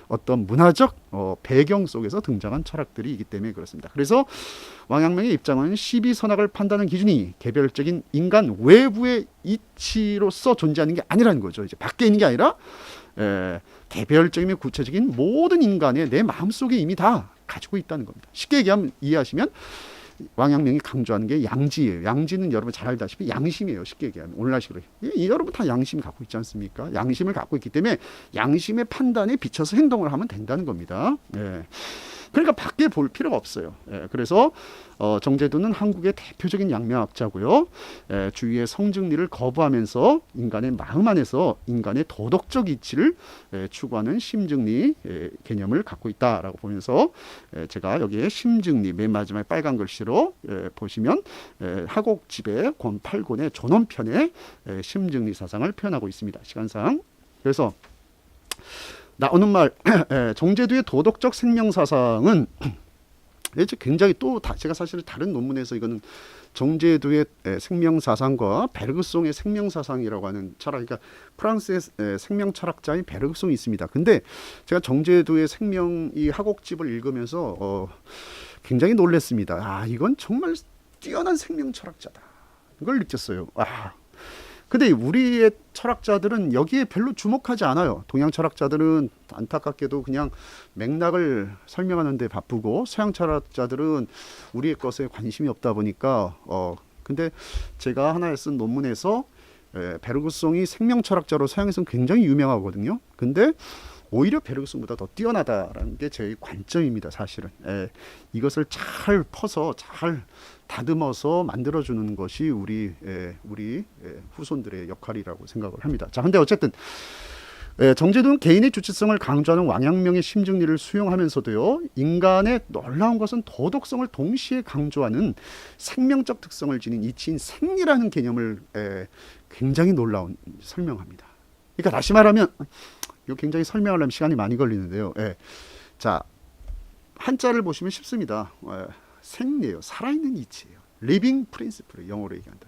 어떤 문화적 배경 속에서 등장한 철학들이 있기 때문에 그렇습니다. 그래서 왕양명의 입장은 시비선악을 판단하는 기준이 개별적인 인간 외부의 이치로서 존재하는 게 아니라는 거죠. 이제 밖에 있는 게 아니라 개별적이며 구체적인 모든 인간의 내 마음속에 이미 다 가지고 있다는 겁니다. 쉽게 얘기하면 이해하시면 왕양명이 강조하는 게 양지예요. 양지는 여러분 잘 알다시피 양심이에요. 쉽게 얘기하면 오늘날식으로 여러분 다 양심 갖고 있지 않습니까? 양심을 갖고 있기 때문에 양심의 판단에 비춰서 행동을 하면 된다는 겁니다. 그러니까 밖에 볼 필요가 없어요. 그래서 정제도는 한국의 대표적인 양명학자고요. 주위의 성증리를 거부하면서 인간의 마음 안에서 인간의 도덕적 이치를 추구하는 심증리 개념을 갖고 있다라고 보면서 제가 여기에 심증리 맨 마지막에 빨간 글씨로 보시면 하곡집의 권 8권의 존엄편에 심증리 사상을 표현하고 있습니다. 시간상. 그래서 나오는 말 정제도의 도덕적 생명 사상은 굉장히 또 제가 사실 다른 논문에서 이거는 정제도의 생명 사상과 베르그송의 생명 사상이라고 하는 철학, 그러니까 프랑스의 생명 철학자인 베르그송이 있습니다. 근데 제가 정제도의 생명 이 하곡집을 읽으면서 굉장히 놀랐습니다. 아, 이건 정말 뛰어난 생명 철학자다. 이걸 느꼈어요. 근데 우리의 철학자들은 여기에 별로 주목하지 않아요. 동양 철학자들은 안타깝게도 그냥 맥락을 설명하는 데 바쁘고 서양 철학자들은 우리의 것에 관심이 없다 보니까 근데 제가 하나에 쓴 논문에서 베르그송이 생명 철학자로 서양에서는 굉장히 유명하거든요. 근데 오히려 베르그송보다 더 뛰어나다라는 게 제 관점입니다. 사실은 이것을 잘 퍼서 잘 다듬어서 만들어주는 것이 우리 후손들의 역할이라고 생각을 합니다. 자, 근데 어쨌든 정제도는 개인의 주체성을 강조하는 왕陽明의 심증리를 수용하면서도요, 인간의 놀라운 것은 도덕성을 동시에 강조하는 생명적 특성을 지닌 이치인 생리라는 개념을 굉장히 놀라운 설명합니다. 그러니까 다시 말하면 이거 굉장히 설명하려면 시간이 많이 걸리는데요. 자, 한자를 보시면 쉽습니다. 생리예요. 살아있는 이치예요. living principle, 영어로 얘기한다.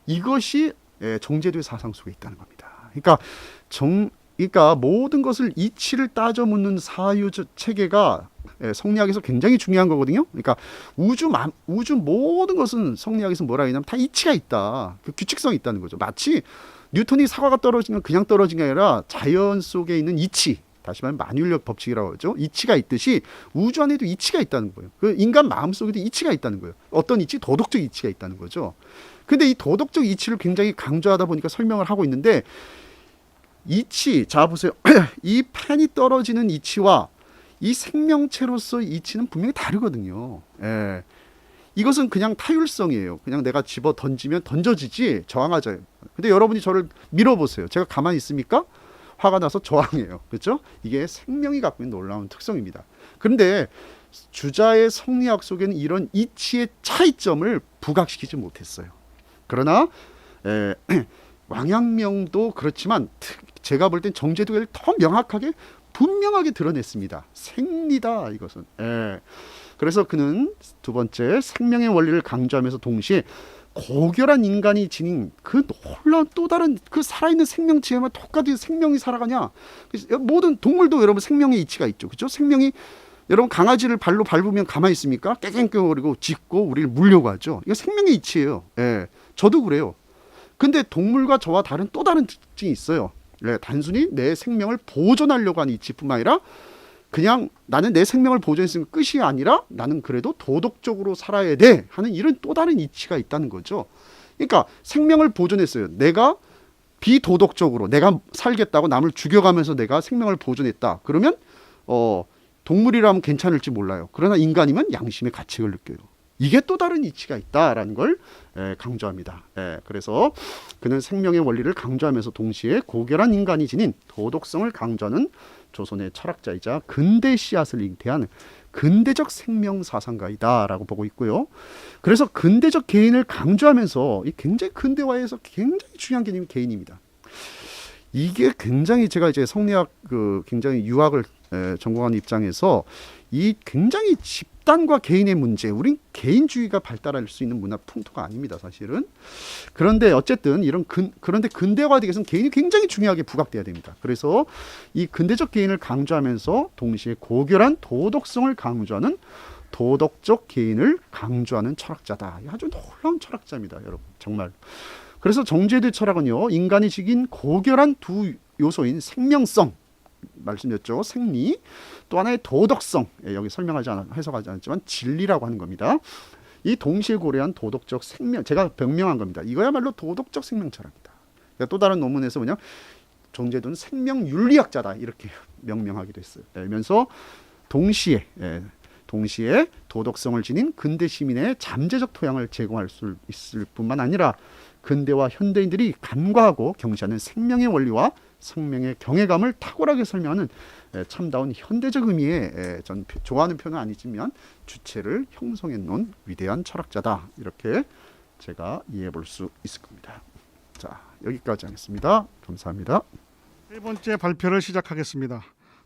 이것이 정제도의 사상 속에 있다는 겁니다. 그러니까 모든 것을 이치를 따져 묻는 사유 체계가 성리학에서 굉장히 중요한 거거든요. 그러니까 우주 모든 것은 성리학에서 뭐라 하냐면 다 이치가 있다. 그 규칙성이 있다는 거죠. 마치 뉴턴이 사과가 떨어지면 그냥 떨어진 게 아니라 자연 속에 있는 이치, 다시 말하면 만유인력 법칙이라고 하죠. 이치가 있듯이 우주 안에도 이치가 있다는 거예요. 그 인간 마음 속에도 이치가 있다는 거예요. 어떤 이치? 도덕적 이치가 있다는 거죠. 근데 이 도덕적 이치를 굉장히 강조하다 보니까 설명을 하고 있는데, 이치, 자 보세요. 이 펜이 떨어지는 이치와 이 생명체로서 이치는 분명히 다르거든요. 이것은 그냥 타율성이에요. 그냥 내가 집어 던지면 던져지지 저항하잖아요. 근데 여러분이 저를 밀어보세요. 제가 가만히 있습니까? 화가 나서 저항해요. 그렇죠? 이게 생명이 갖고 있는 놀라운 특성입니다. 그런데 주자의 성리학 속에는 이런 이치의 차이점을 부각시키지 못했어요. 그러나 왕阳明도 그렇지만 제가 볼 땐 정제도를 더 명확하게 분명하게 드러냈습니다. 생리다 이것은. 그래서 그는 두 번째 생명의 원리를 강조하면서 동시에 고결한 인간이 지닌 그 놀라운 또 다른 그 살아있는 생명체에만 똑같이 생명이 살아가냐. 모든 동물도 여러분 생명의 이치가 있죠. 그렇죠? 생명이 여러분 강아지를 발로 밟으면 가만히 있습니까? 깨갱거리고 짖고 우리를 물려고 하죠. 이거 생명의 이치예요. 저도 그래요. 근데 동물과 저와 다른 또 다른 특징이 있어요. 단순히 내 생명을 보존하려고 하는 이치뿐만 아니라 그냥 나는 내 생명을 보존했으면 끝이 아니라 나는 그래도 도덕적으로 살아야 돼 하는 이런 또 다른 이치가 있다는 거죠. 그러니까 생명을 보존했어요. 내가 비도덕적으로 내가 살겠다고 남을 죽여가면서 내가 생명을 보존했다. 그러면 동물이라면 괜찮을지 몰라요. 그러나 인간이면 양심의 가책을 느껴요. 이게 또 다른 이치가 있다라는 걸 강조합니다. 그래서 그는 생명의 원리를 강조하면서 동시에 고결한 인간이 지닌 도덕성을 강조하는 조선의 철학자이자 근대 씨앗을 잉태한 근대적 생명 사상가이다라고 보고 있고요. 그래서 근대적 개인을 강조하면서 이 굉장히 근대화에서 굉장히 중요한 개념이 개인입니다. 이게 굉장히 제가 이제 성리학 굉장히 유학을 전공하는 입장에서 이 굉장히 집단과 개인의 문제, 우린 개인주의가 발달할 수 있는 문화 풍토가 아닙니다, 사실은. 그런데 어쨌든 그런데 근대화되기 위해서는 개인이 굉장히 중요하게 부각돼야 됩니다. 그래서 이 근대적 개인을 강조하면서 동시에 고결한 도덕성을 강조하는 도덕적 개인을 강조하는 철학자다. 아주 놀라운 철학자입니다, 여러분. 정말. 그래서 정제도의 철학은요, 인간이 지닌 고결한 두 요소인 생명성, 말씀드렸죠. 생리, 또 하나의 도덕성, 여기 해석하지 않았지만 진리라고 하는 겁니다. 이 동시에 고려한 도덕적 생명, 제가 변명한 겁니다. 이거야말로 도덕적 생명 철학이다. 그러니까 또 다른 논문에서 정제도는 생명윤리학자다 이렇게 명명하기도 했어요. 그러면서 동시에 도덕성을 지닌 근대 시민의 잠재적 토양을 제공할 수 있을 뿐만 아니라 근대와 현대인들이 간과하고 경시하는 생명의 원리와 생명의 경외감을 탁월하게 설명하는 참다운 현대적 의미의 전 좋아하는 표현은 아니지만 주체를 형성해 놓은 위대한 철학자다. 이렇게 제가 이해해 볼 수 있을 겁니다. 자, 여기까지 하겠습니다. 감사합니다. 세 번째 발표를 시작하겠습니다.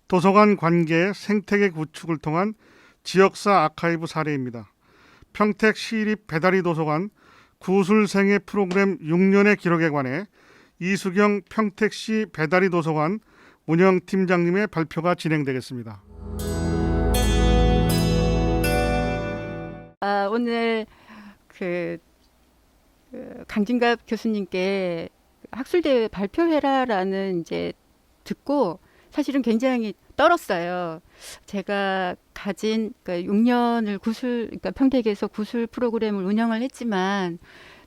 도서관 관계 생태계 구축을 통한 지역사 아카이브 사례입니다. 평택 시립 배다리 도서관 구술생애 프로그램 6년의 기록에 관해 이수경 평택시 배다리 도서관 운영팀장님의 발표가 진행되겠습니다. 오늘 강진갑 교수님께 학술대회 발표해라라는 이제 듣고 사실은 굉장히 떨었어요. 제가 가진 6년을 그러니까 평택에서 구술 프로그램을 운영을 했지만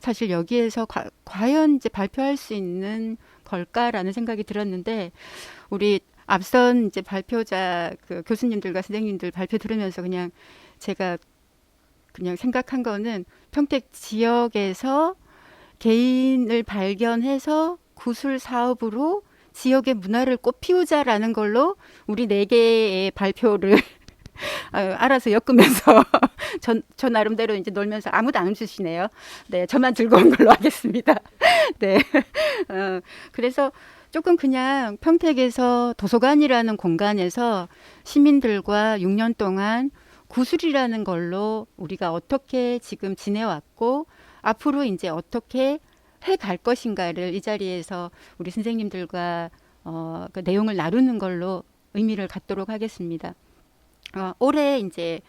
사실 여기에서 과연 이제 발표할 수 있는 걸까라는 생각이 들었는데 우리 앞선 이제 발표자 교수님들과 선생님들 발표 들으면서 그냥 제가 그냥 생각한 거는 평택 지역에서 개인을 발견해서 구술 사업으로 지역의 문화를 꽃피우자라는 걸로 우리 4개의 발표를 알아서 엮으면서 저 나름대로 이제 놀면서 아무도 안 주시네요. 네, 저만 즐거운 걸로 하겠습니다. 네, 그래서 조금 그냥 평택에서 도서관이라는 공간에서 시민들과 6년 동안 구술이라는 걸로 우리가 어떻게 지금 지내왔고 앞으로 이제 어떻게 해갈 것인가를 이 자리에서 우리 선생님들과 그 내용을 나누는 걸로 의미를 갖도록 하겠습니다. 올해 이제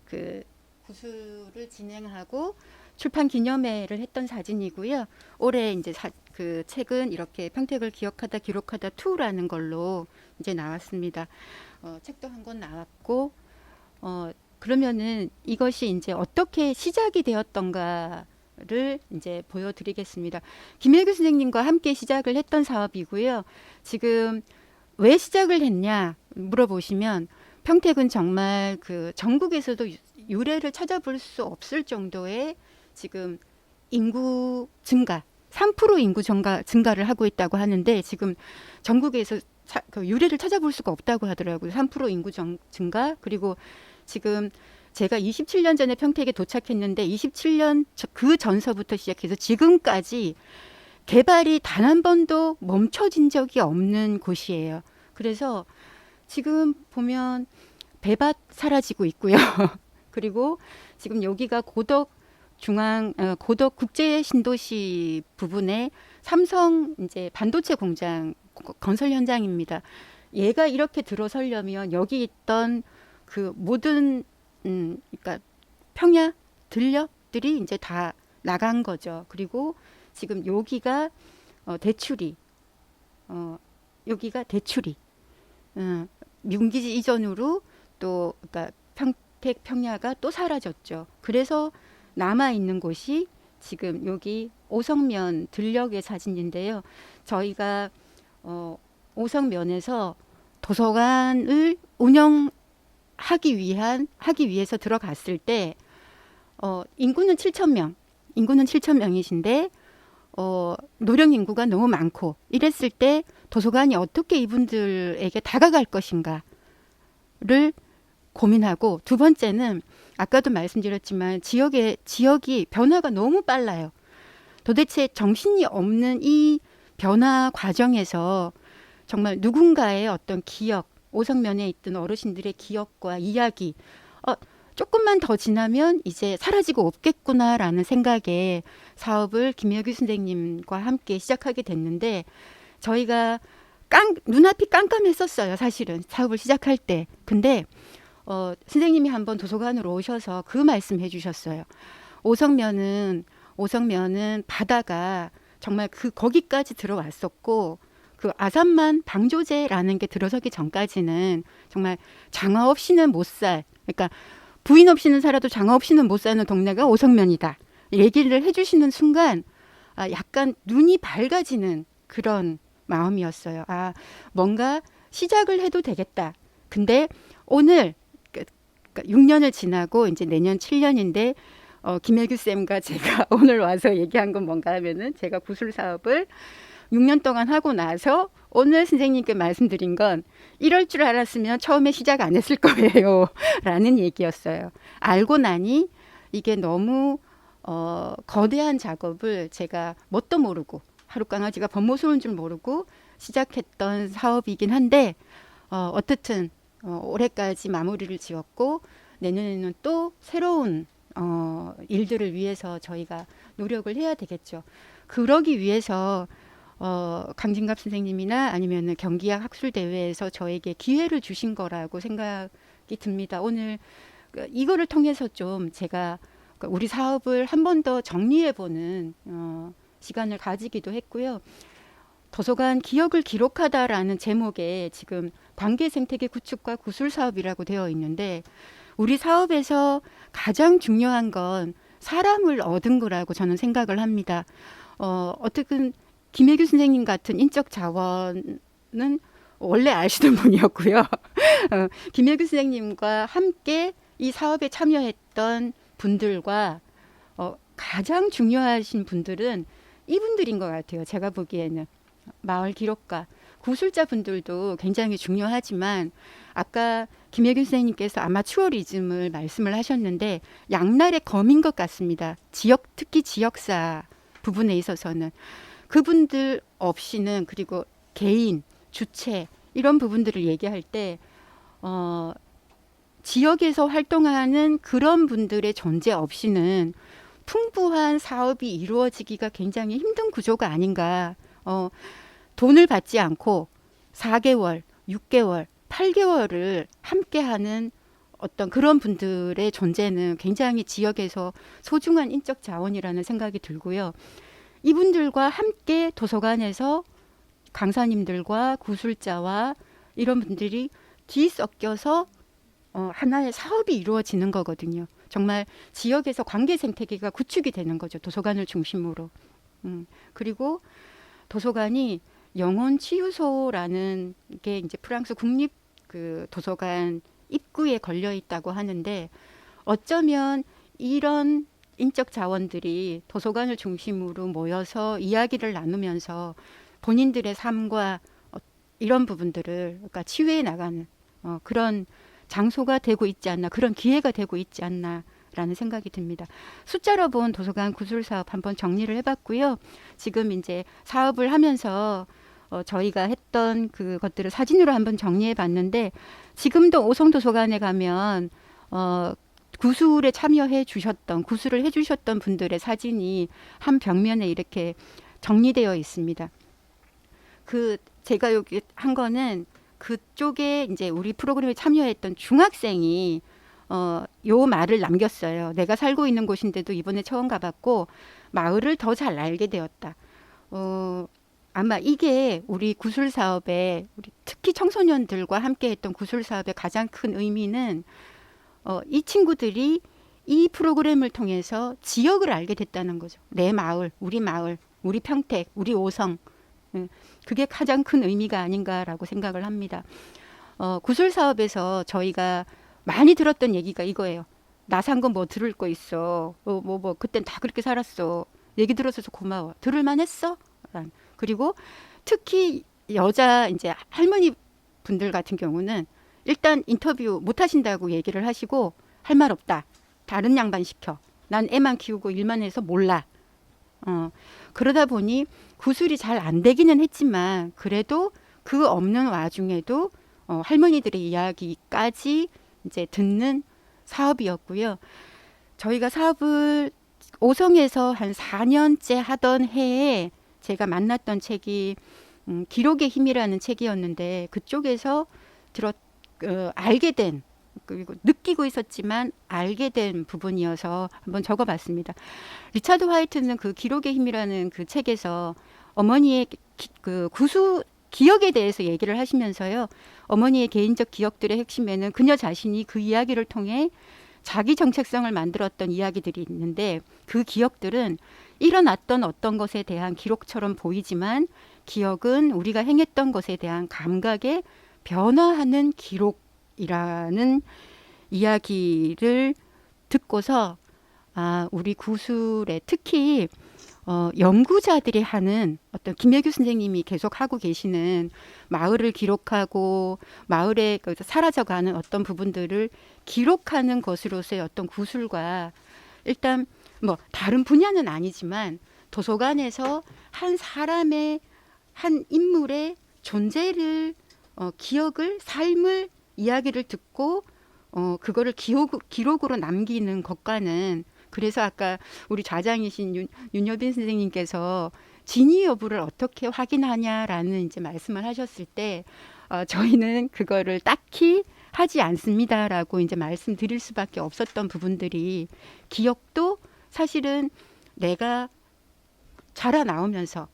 그 구술을 진행하고 출판 기념회를 했던 사진이고요. 올해 이제 그 책은 이렇게 평택을 기억하다 기록하다 2라는 걸로 이제 나왔습니다. 책도 한 권 나왔고 그러면은 이것이 이제 어떻게 시작이 되었던가 를 이제 보여드리겠습니다. 김일규 선생님과 함께 시작을 했던 사업이고요. 지금 왜 시작을 했냐 물어보시면 평택은 정말 그 전국에서도 유래를 찾아볼 수 없을 정도의 지금 인구 증가, 3% 인구 증가를 하고 있다고 하는데 지금 전국에서 그 유래를 찾아볼 수가 없다고 하더라고요. 3% 인구 증가 그리고 지금 제가 27년 전에 평택에 도착했는데 27년 그 전서부터 시작해서 지금까지 개발이 단 한 번도 멈춰진 적이 없는 곳이에요. 그래서 지금 보면 배밭 사라지고 있고요. 그리고 지금 여기가 고덕 국제 신도시 부분에 삼성 이제 반도체 공장 건설 현장입니다. 얘가 이렇게 들어서려면 여기 있던 그 모든 그러니까 평야 들녘들이 이제 다 나간 거죠. 그리고 지금 여기가 대출이 여기가 대출이 미군기지 이전으로 또 그러니까 평택 평야가 또 사라졌죠. 그래서 남아 있는 곳이 지금 여기 오성면 들녘의 사진인데요. 저희가 오성면에서 도서관을 하기 위해서 들어갔을 때 인구는 7,000명이신데 노령 인구가 너무 많고 이랬을 때 도서관이 어떻게 이분들에게 다가갈 것인가를 고민하고 두 번째는 아까도 말씀드렸지만 지역이 변화가 너무 빨라요. 도대체 정신이 없는 이 변화 과정에서 정말 누군가의 어떤 기억 오성면에 있던 어르신들의 기억과 이야기 조금만 더 지나면 이제 사라지고 없겠구나라는 생각에 사업을 김여규 선생님과 함께 시작하게 됐는데 저희가 눈앞이 깜깜했었어요. 사실은 사업을 시작할 때. 근데 선생님이 한번 도서관으로 오셔서 그 말씀해 주셨어요. 오성면은 바다가 정말 거기까지 들어왔었고 그 아산만 방조제라는 게 들어서기 전까지는 정말 장화 없이는 못 그러니까 부인 없이는 살아도 장화 없이는 못 사는 동네가 오성면이다. 얘기를 해주시는 순간 약간 눈이 밝아지는 그런 마음이었어요. 뭔가 시작을 해도 되겠다. 근데 오늘 그러니까 6년을 지나고 이제 내년 7년인데 김혜규 쌤과 제가 오늘 와서 얘기한 건 뭔가 하면은 제가 구술 사업을 6년 동안 하고 나서 오늘 선생님께 말씀드린 건 이럴 줄 알았으면 처음에 시작 안 했을 거예요. 라는 얘기였어요. 알고 나니 이게 너무 거대한 작업을 제가 뭣도 모르고 하루 강아지가 법무소인 줄 모르고 시작했던 사업이긴 한데 어떻든 올해까지 마무리를 지었고 내년에는 또 새로운 일들을 위해서 저희가 노력을 해야 되겠죠. 그러기 위해서 강진갑 선생님이나 아니면 경기학 학술대회에서 저에게 기회를 주신 거라고 생각이 듭니다. 오늘 이거를 통해서 좀 제가 우리 사업을 한 번 더 정리해보는 시간을 가지기도 했고요. 도서관 기억을 기록하다라는 제목에 지금 관계 생태계 구축과 구술 사업이라고 되어 있는데 우리 사업에서 가장 중요한 건 사람을 얻은 거라고 저는 생각을 합니다. 어떻든 김혜규 선생님 같은 인적 자원은 원래 아시던 분이었고요. 김혜규 선생님과 함께 이 사업에 참여했던 분들과 가장 중요하신 분들은 이분들인 것 같아요. 제가 보기에는 마을 기록가, 구술자 분들도 굉장히 중요하지만 아까 김혜규 선생님께서 아마추어리즘을 말씀을 하셨는데 양날의 검인 것 같습니다. 특히 지역사 부분에 있어서는 그분들 없이는 그리고 개인, 주체 이런 부분들을 얘기할 때 지역에서 활동하는 그런 분들의 존재 없이는 풍부한 사업이 이루어지기가 굉장히 힘든 구조가 아닌가. 돈을 받지 않고 4개월, 6개월, 8개월을 함께하는 어떤 그런 분들의 존재는 굉장히 지역에서 소중한 인적 자원이라는 생각이 들고요. 이분들과 함께 도서관에서 강사님들과 구술자와 이런 분들이 뒤섞여서 하나의 사업이 이루어지는 거거든요. 정말 지역에서 관계 생태계가 구축이 되는 거죠. 도서관을 중심으로. 그리고 도서관이 영혼 치유소라는 게 이제 프랑스 국립 그 도서관 입구에 걸려 있다고 하는데 어쩌면 이런 인적 자원들이 도서관을 중심으로 모여서 이야기를 나누면서 본인들의 삶과 이런 부분들을 그러니까 치유해 나가는 그런 장소가 되고 있지 않나, 그런 기회가 되고 있지 않나라는 생각이 듭니다. 숫자로 본 도서관 구술 사업 한번 정리를 해봤고요. 지금 이제 사업을 하면서 저희가 했던 그것들을 사진으로 한번 정리해봤는데 지금도 오송도서관에 가면 구술에 참여해 주셨던, 구술을 해주셨던 분들의 사진이 한 벽면에 이렇게 정리되어 있습니다. 제가 여기 한 거는 그쪽에 이제 우리 프로그램에 참여했던 중학생이 요 말을 남겼어요. 내가 살고 있는 곳인데도 이번에 처음 가봤고 마을을 더 잘 알게 되었다. 아마 이게 우리 구술 사업에 특히 청소년들과 함께했던 구술 사업의 가장 큰 의미는 이 친구들이 이 프로그램을 통해서 지역을 알게 됐다는 거죠. 내 마을, 우리 평택, 우리 오성. 그게 가장 큰 의미가 아닌가라고 생각을 합니다. 구술 사업에서 저희가 많이 들었던 얘기가 이거예요. 나 산 건 뭐 들을 거 있어. 그땐 다 그렇게 살았어. 얘기 들어줘서 고마워. 들을만 했어? 그리고 특히 여자 이제 할머니 분들 같은 경우는 일단 인터뷰 못 하신다고 얘기를 하시고 할 말 없다. 다른 양반 시켜. 난 애만 키우고 일만 해서 몰라. 그러다 보니 구술이 잘 안 되기는 했지만 그래도 그 없는 와중에도 할머니들의 이야기까지 이제 듣는 사업이었고요. 저희가 사업을 오성에서 한 4년째 하던 해에 제가 만났던 책이 기록의 힘이라는 책이었는데 그쪽에서 알게 된 그리고 느끼고 있었지만 알게 된 부분이어서 한번 적어봤습니다. 리차드 화이트는 그 기록의 힘이라는 그 책에서 어머니의 기억에 대해서 얘기를 하시면서요. 어머니의 개인적 기억들의 핵심에는 그녀 자신이 그 이야기를 통해 자기 정체성을 만들었던 이야기들이 있는데 그 기억들은 일어났던 어떤 것에 대한 기록처럼 보이지만 기억은 우리가 행했던 것에 대한 감각에 변화하는 기록이라는 이야기를 듣고서 우리 구술에 특히 연구자들이 하는 어떤 김혜규 선생님이 계속 하고 계시는 마을을 기록하고 마을에 사라져가는 어떤 부분들을 기록하는 것으로서의 어떤 구술과 일단 뭐 다른 분야는 아니지만 도서관에서 한 사람의 한 인물의 존재를 기억을 삶을 이야기를 듣고 그거를 기록으로 남기는 것과는 그래서 아까 우리 좌장이신 윤여빈 선생님께서 진위 여부를 어떻게 확인하냐라는 이제 말씀을 하셨을 때 저희는 그거를 딱히 하지 않습니다라고 이제 말씀드릴 수밖에 없었던 부분들이 기억도 사실은 내가 살아오면서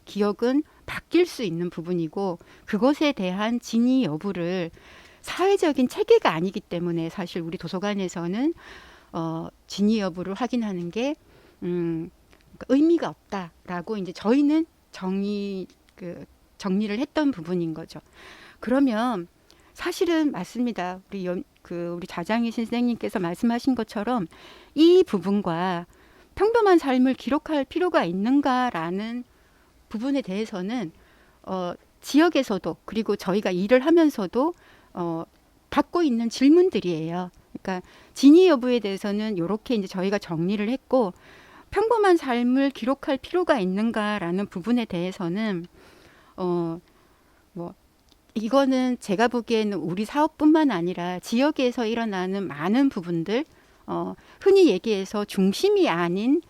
기억은 바뀔 수 있는 부분이고 그것에 대한 진위 여부를 사회적인 체계가 아니기 때문에 사실 우리 도서관에서는 진위 여부를 확인하는 게 의미가 없다라고 이제 저희는 정리를 했던 부분인 거죠. 그러면 사실은 맞습니다. 우리 좌장희 선생님께서 말씀하신 것처럼 이 부분과 평범한 삶을 기록할 필요가 있는가라는 부분에 대해서는 지역에서도 그리고 저희가 일을 하면서도 받고 있는 질문들이에요. 그러니까 진위 여부에 대해서는 이렇게 이제 저희가 정리를 했고 평범한 삶을 기록할 필요가 있는가라는 부분에 대해서는 뭐 이거는 제가 보기에는 우리 사업뿐만 아니라 지역에서 일어나는 많은 부분들 흔히 얘기해서 중심이 아닌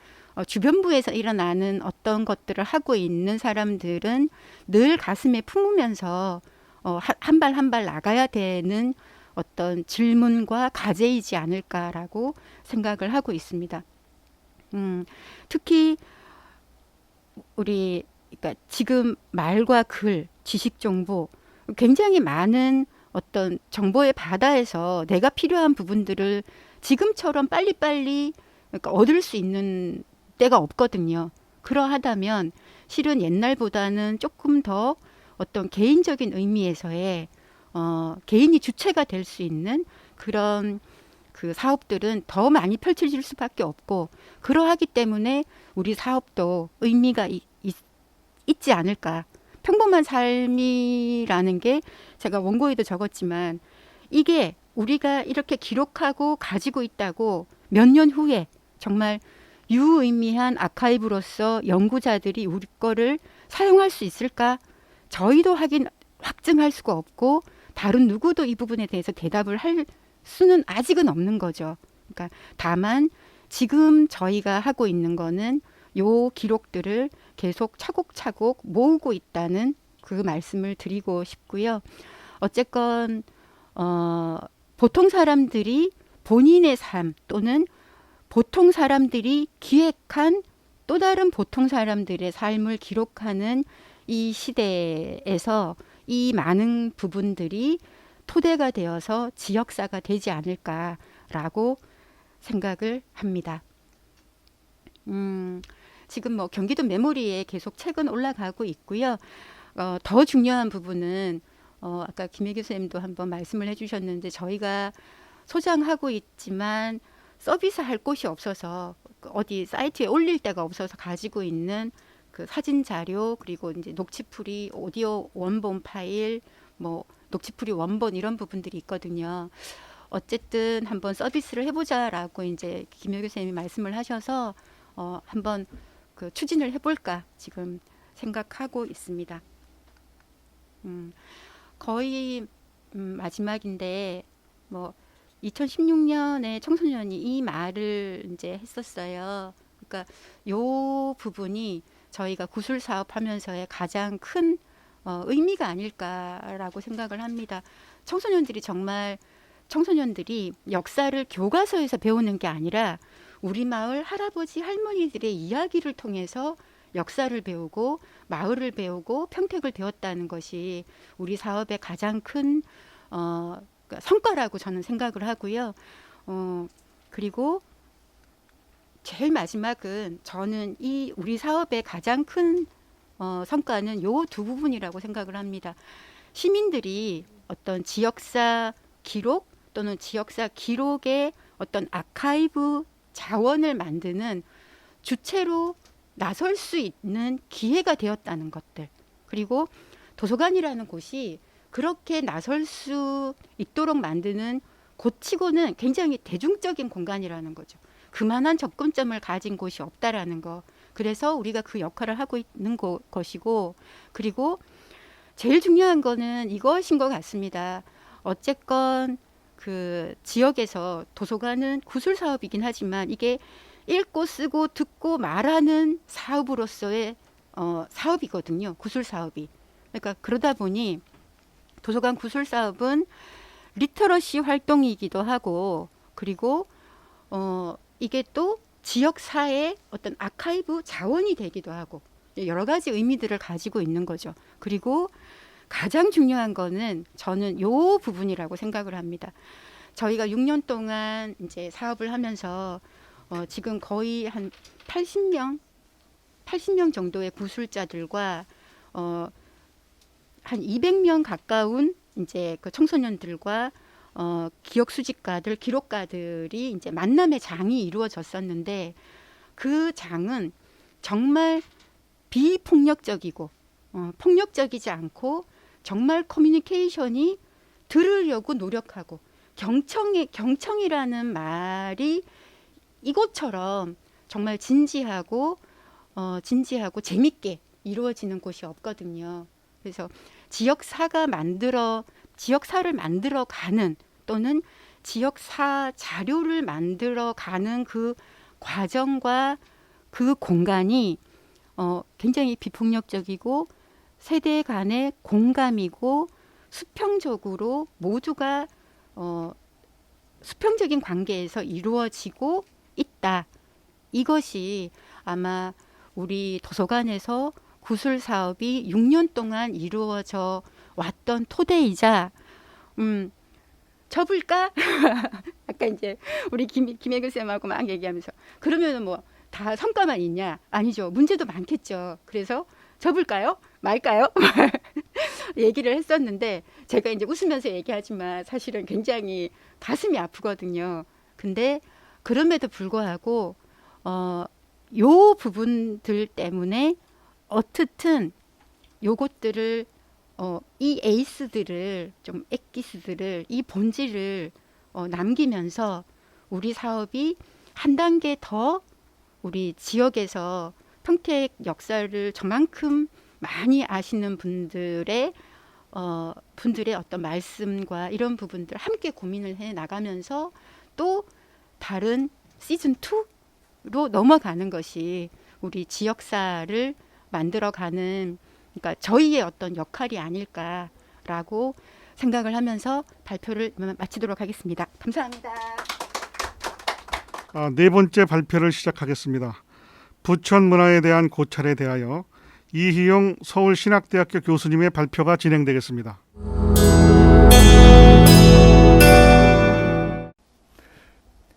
주변부에서 일어나는 어떤 것들을 하고 있는 사람들은 늘 가슴에 품으면서 한 발 한 발 나가야 되는 어떤 질문과 과제이지 않을까라고 생각을 하고 있습니다. 특히 그러니까 지금 말과 글, 지식 정보 굉장히 많은 어떤 정보의 바다에서 내가 필요한 부분들을 지금처럼 빨리빨리 그러니까 얻을 수 있는 때가 없거든요. 그러하다면 실은 옛날보다는 조금 더 어떤 개인적인 의미에서의 개인이 주체가 될 수 있는 그런 그 사업들은 더 많이 펼쳐질 수밖에 없고 그러하기 때문에 우리 사업도 의미가 있지 않을까. 평범한 삶이라는 게 제가 원고에도 적었지만 이게 우리가 이렇게 기록하고 가지고 있다고 몇 년 후에 정말 유의미한 아카이브로서 연구자들이 우리 거를 사용할 수 있을까? 저희도 확증할 수가 없고 다른 누구도 이 부분에 대해서 대답을 할 수는 아직은 없는 거죠. 그러니까 다만 지금 저희가 하고 있는 거는 요 기록들을 계속 차곡차곡 모으고 있다는 그 말씀을 드리고 싶고요. 어쨌건 보통 사람들이 본인의 삶 또는 보통 사람들이 기획한 또 다른 보통 사람들의 삶을 기록하는 이 시대에서 이 많은 부분들이 토대가 되어서 지역사가 되지 않을까라고 생각을 합니다. 지금 뭐 경기도 메모리에 계속 책은 올라가고 있고요. 더 중요한 부분은 아까 김혜규 선생님도 한번 말씀을 해주셨는데 저희가 소장하고 있지만 서비스할 곳이 없어서 어디 사이트에 올릴 데가 없어서 가지고 있는 그 사진 자료 그리고 이제 녹취풀이 오디오 원본 파일 뭐 녹취풀이 원본 이런 부분들이 있거든요. 어쨌든 한번 서비스를 해보자라고 이제 김효교 선생님이 말씀을 하셔서 한번 그 추진을 해볼까 지금 생각하고 있습니다. 거의 마지막인데 뭐 2016년에 청소년이 이 말을 이제 했었어요. 그러니까 요 부분이 저희가 구술 사업하면서의 가장 큰 의미가 아닐까라고 생각을 합니다. 청소년들이 역사를 교과서에서 배우는 게 아니라 우리 마을 할아버지 할머니들의 이야기를 통해서 역사를 배우고 마을을 배우고 평택을 배웠다는 것이 우리 사업의 가장 큰 성과라고 저는 생각을 하고요. 그리고 제일 마지막은 저는 이 우리 사업의 가장 큰 성과는 요 두 부분이라고 생각을 합니다. 시민들이 어떤 지역사 기록 또는 지역사 기록의 어떤 아카이브 자원을 만드는 주체로 나설 수 있는 기회가 되었다는 것들, 그리고 도서관이라는 곳이 그렇게 나설 수 있도록 만드는 곳치고는 굉장히 대중적인 공간이라는 거죠. 그만한 접근점을 가진 곳이 없다라는 거. 그래서 우리가 그 역할을 하고 있는 것이고, 그리고 제일 중요한 거는 이것인 것 같습니다. 어쨌건 그 지역에서 도서관은 구술 사업이긴 하지만 이게 읽고 쓰고 듣고 말하는 사업으로서의 사업이거든요. 구술 사업이. 그러니까 그러다 보니 도서관 구술 사업은 리터러시 활동이기도 하고, 그리고 이게 또 지역사의 어떤 아카이브 자원이 되기도 하고 여러 가지 의미들을 가지고 있는 거죠. 그리고 가장 중요한 거는 저는 요 부분이라고 생각을 합니다. 저희가 6년 동안 이제 사업을 하면서 지금 거의 한 80명 정도의 구술자들과 한 200명 가까운 이제 그 청소년들과 기억 수집가들, 기록가들이 이제 만남의 장이 이루어졌었는데, 그 장은 정말 비폭력적이고 폭력적이지 않고 정말 커뮤니케이션이 들으려고 노력하고, 경청이라는 말이 이곳처럼 정말 진지하고 재밌게 이루어지는 곳이 없거든요. 그래서 지역사를 만들어가는, 또는 지역사 자료를 만들어가는 그 과정과 그 공간이 굉장히 비폭력적이고 세대 간의 공감이고 수평적으로 모두가 수평적인 관계에서 이루어지고 있다. 이것이 아마 우리 도서관에서 구술 사업이 6년 동안 이루어져 왔던 토대이자, 접을까? 아까 이제 우리 김혜근 쌤하고 막 얘기하면서, 그러면은 뭐 다 성과만 있냐? 아니죠. 문제도 많겠죠. 그래서 접을까요? 말까요? 얘기를 했었는데, 제가 이제 웃으면서 얘기하지만 사실은 굉장히 가슴이 아프거든요. 근데 그럼에도 불구하고 요 부분들 때문에 어떻든 요것들을 이 에이스들을 좀 엑기스들을, 이 본질을 남기면서 우리 사업이 한 단계 더 우리 지역에서 평택 역사를 저만큼 많이 아시는 분들의 어떤 말씀과 이런 부분들 함께 고민을 해 나가면서 또 다른 시즌 2로 넘어가는 것이 우리 지역사를 만들어가는, 그러니까 저희의 어떤 역할이 아닐까라고 생각을 하면서 발표를 마치도록 하겠습니다. 감사합니다. 네 번째 발표를 시작하겠습니다. 부천 문화에 대한 고찰에 대하여 이희용 서울신학대학교 교수님의 발표가 진행되겠습니다.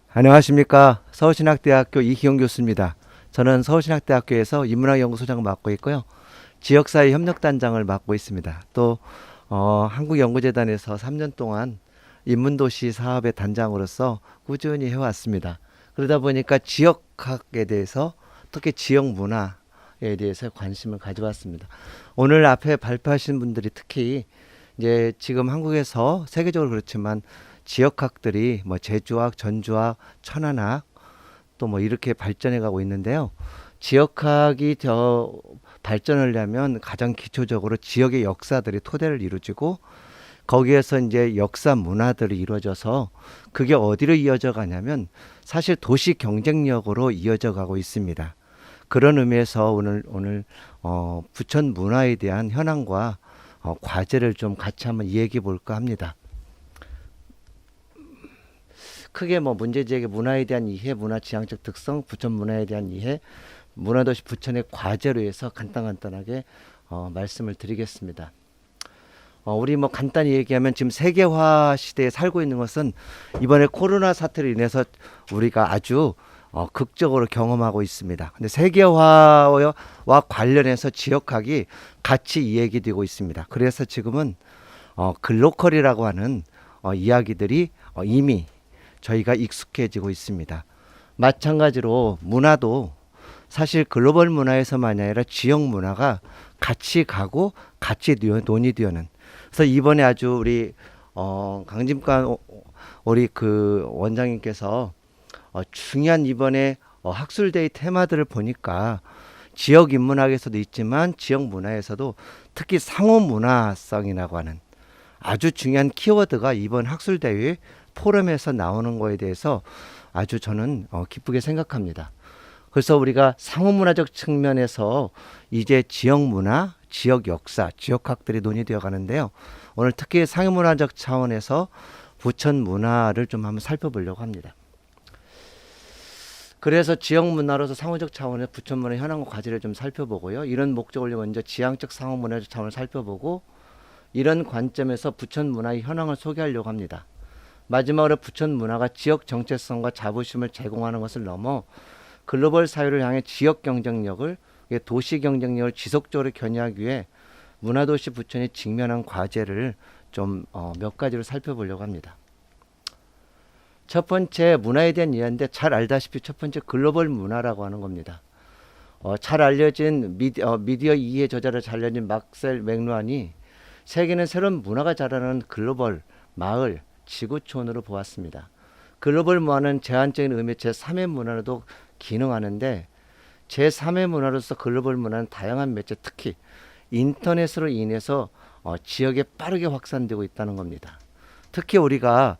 안녕하십니까. 서울신학대학교 이희용 교수입니다. 저는 서울신학대학교에서 인문학연구소장을 맡고 있고요. 지역사회 협력단장을 맡고 있습니다. 또 한국연구재단에서 3년 동안 인문도시 사업의 단장으로서 꾸준히 해왔습니다. 그러다 보니까 지역학에 대해서, 특히 지역문화에 대해서 관심을 가져왔습니다. 오늘 앞에 발표하신 분들이 특히 이제 지금 한국에서 세계적으로 그렇지만 지역학들이 뭐 제주학, 전주학, 천안학 또 뭐 이렇게 발전해 가고 있는데요. 지역학이 더 발전하려면 가장 기초적으로 지역의 역사들이 토대를 이루어지고, 거기에서 이제 역사 문화들이 이루어져서 그게 어디로 이어져 가냐면 사실 도시 경쟁력으로 이어져 가고 있습니다. 그런 의미에서 오늘 부천 문화에 대한 현황과 과제를 좀 같이 한번 이야기해 볼까 합니다. 크게 뭐 문제제기, 문화에 대한 이해, 문화 지향적 특성, 부천 문화에 대한 이해, 문화도시 부천의 과제로 해서 간단하게 말씀을 드리겠습니다. 우리 뭐 간단히 얘기하면 지금 세계화 시대에 살고 있는 것은 이번에 코로나 사태로 인해서 우리가 아주 극적으로 경험하고 있습니다. 근데 세계화와 관련해서 지역학이 같이 이야기되고 있습니다. 그래서 지금은 글로컬이라고 하는 이야기들이 이미 저희가 익숙해지고 있습니다. 마찬가지로 문화도 사실 글로벌 문화에서만이 아니라 지역 문화가 같이 가고 같이 논의되는. 그래서 이번에 아주 우리 강진관 우리 그 원장님께서 중요한 이번에 학술데이 테마들을 보니까 지역 인문학에서도 있지만 지역 문화에서도 특히 상호 문화성이라고 하는 아주 중요한 키워드가 이번 학술대회 포럼에서 나오는 거에 대해서 아주 저는 기쁘게 생각합니다. 그래서 우리가 상호문화적 측면에서 이제 지역 문화, 지역 역사, 지역학들이 논의되어 가는데요. 오늘 특히 상호문화적 차원에서 부천 문화를 좀 한번 살펴보려고 합니다. 그래서 지역 문화로서 상호적 차원에서 부천 문화 현황과 과제를 좀 살펴보고요. 이런 목적을 먼저 지향적 상호문화적 차원을 살펴보고 이런 관점에서 부천 문화의 현황을 소개하려고 합니다. 마지막으로 부천 문화가 지역 정체성과 자부심을 제공하는 것을 넘어 글로벌 사회를 향해 지역 경쟁력을, 도시 경쟁력을 지속적으로 견인하기 위해 문화도시 부천이 직면한 과제를 좀 몇 가지로 살펴보려고 합니다. 첫 번째 문화에 대한 이해인데 잘 알다시피 첫 번째 글로벌 문화라고 하는 겁니다. 잘 알려진 미디어 이해 저자를 잘 알려진 막셀 맥루안이 세계는 새로운 문화가 자라는 글로벌 마을 지구촌으로 보았습니다. 글로벌 문화는 제한적인 의미의 제3의 문화로도 기능하는데 제3의 문화로서 글로벌 문화는 다양한 매체 특히 인터넷으로 인해서 지역에 빠르게 확산되고 있다는 겁니다. 특히 우리가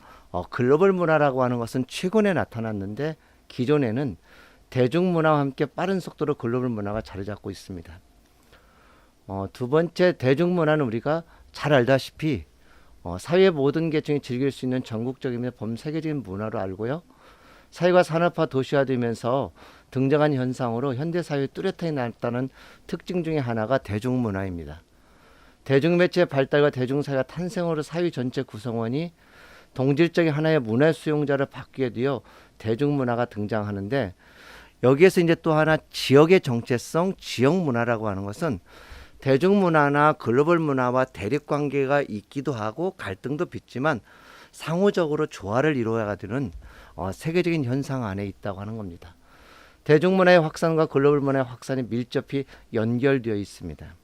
글로벌 문화라고 하는 것은 최근에 나타났는데 기존에는 대중문화와 함께 빠른 속도로 글로벌 문화가 자리 잡고 있습니다. 두 번째 대중문화는 우리가 잘 알다시피 사회 모든 계층이 즐길 수 있는 전국적이며 범세계적인 문화로 알고요. 사회가 산업화 도시화되면서 등장한 현상으로 현대사회에 뚜렷하게 나타나는 특징 중에 하나가 대중문화입니다. 대중매체의 발달과 대중사회가 탄생으로 사회 전체 구성원이 동질적인 하나의 문화 수용자를 바뀌게 되어 대중문화가 등장하는데 여기에서 이제 또 하나 지역의 정체성, 지역문화라고 하는 것은 대중문화나 글로벌 문화와 대립관계가 있기도 하고 갈등도 빚지만 상호적으로 조화를 이루어야 되는 세계적인 현상 안에 있다고 하는 겁니다. 대중문화의 확산과 글로벌 문화의 확산이 밀접히 연결되어 있습니다.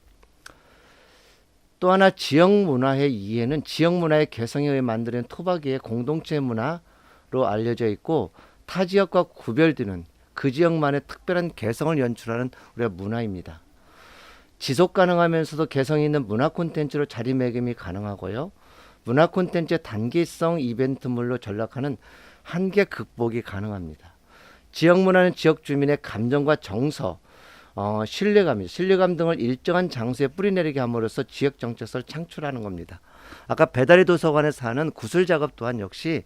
또 하나 지역문화의 이해는 지역문화의 개성에 의해 만드는 토박이의 공동체 문화로 알려져 있고 타 지역과 구별되는 그 지역만의 특별한 개성을 연출하는 우리의 문화입니다. 지속 가능하면서도 개성이 있는 문화 콘텐츠로 자리매김이 가능하고요. 문화 콘텐츠의 단기성 이벤트물로 전락하는 한계 극복이 가능합니다. 지역 문화는 지역 주민의 감정과 정서, 신뢰감 등을 일정한 장소에 뿌리내리게 함으로써 지역 정체성을 창출하는 겁니다. 아까 배다리 도서관에서 하는 구술 작업 또한 역시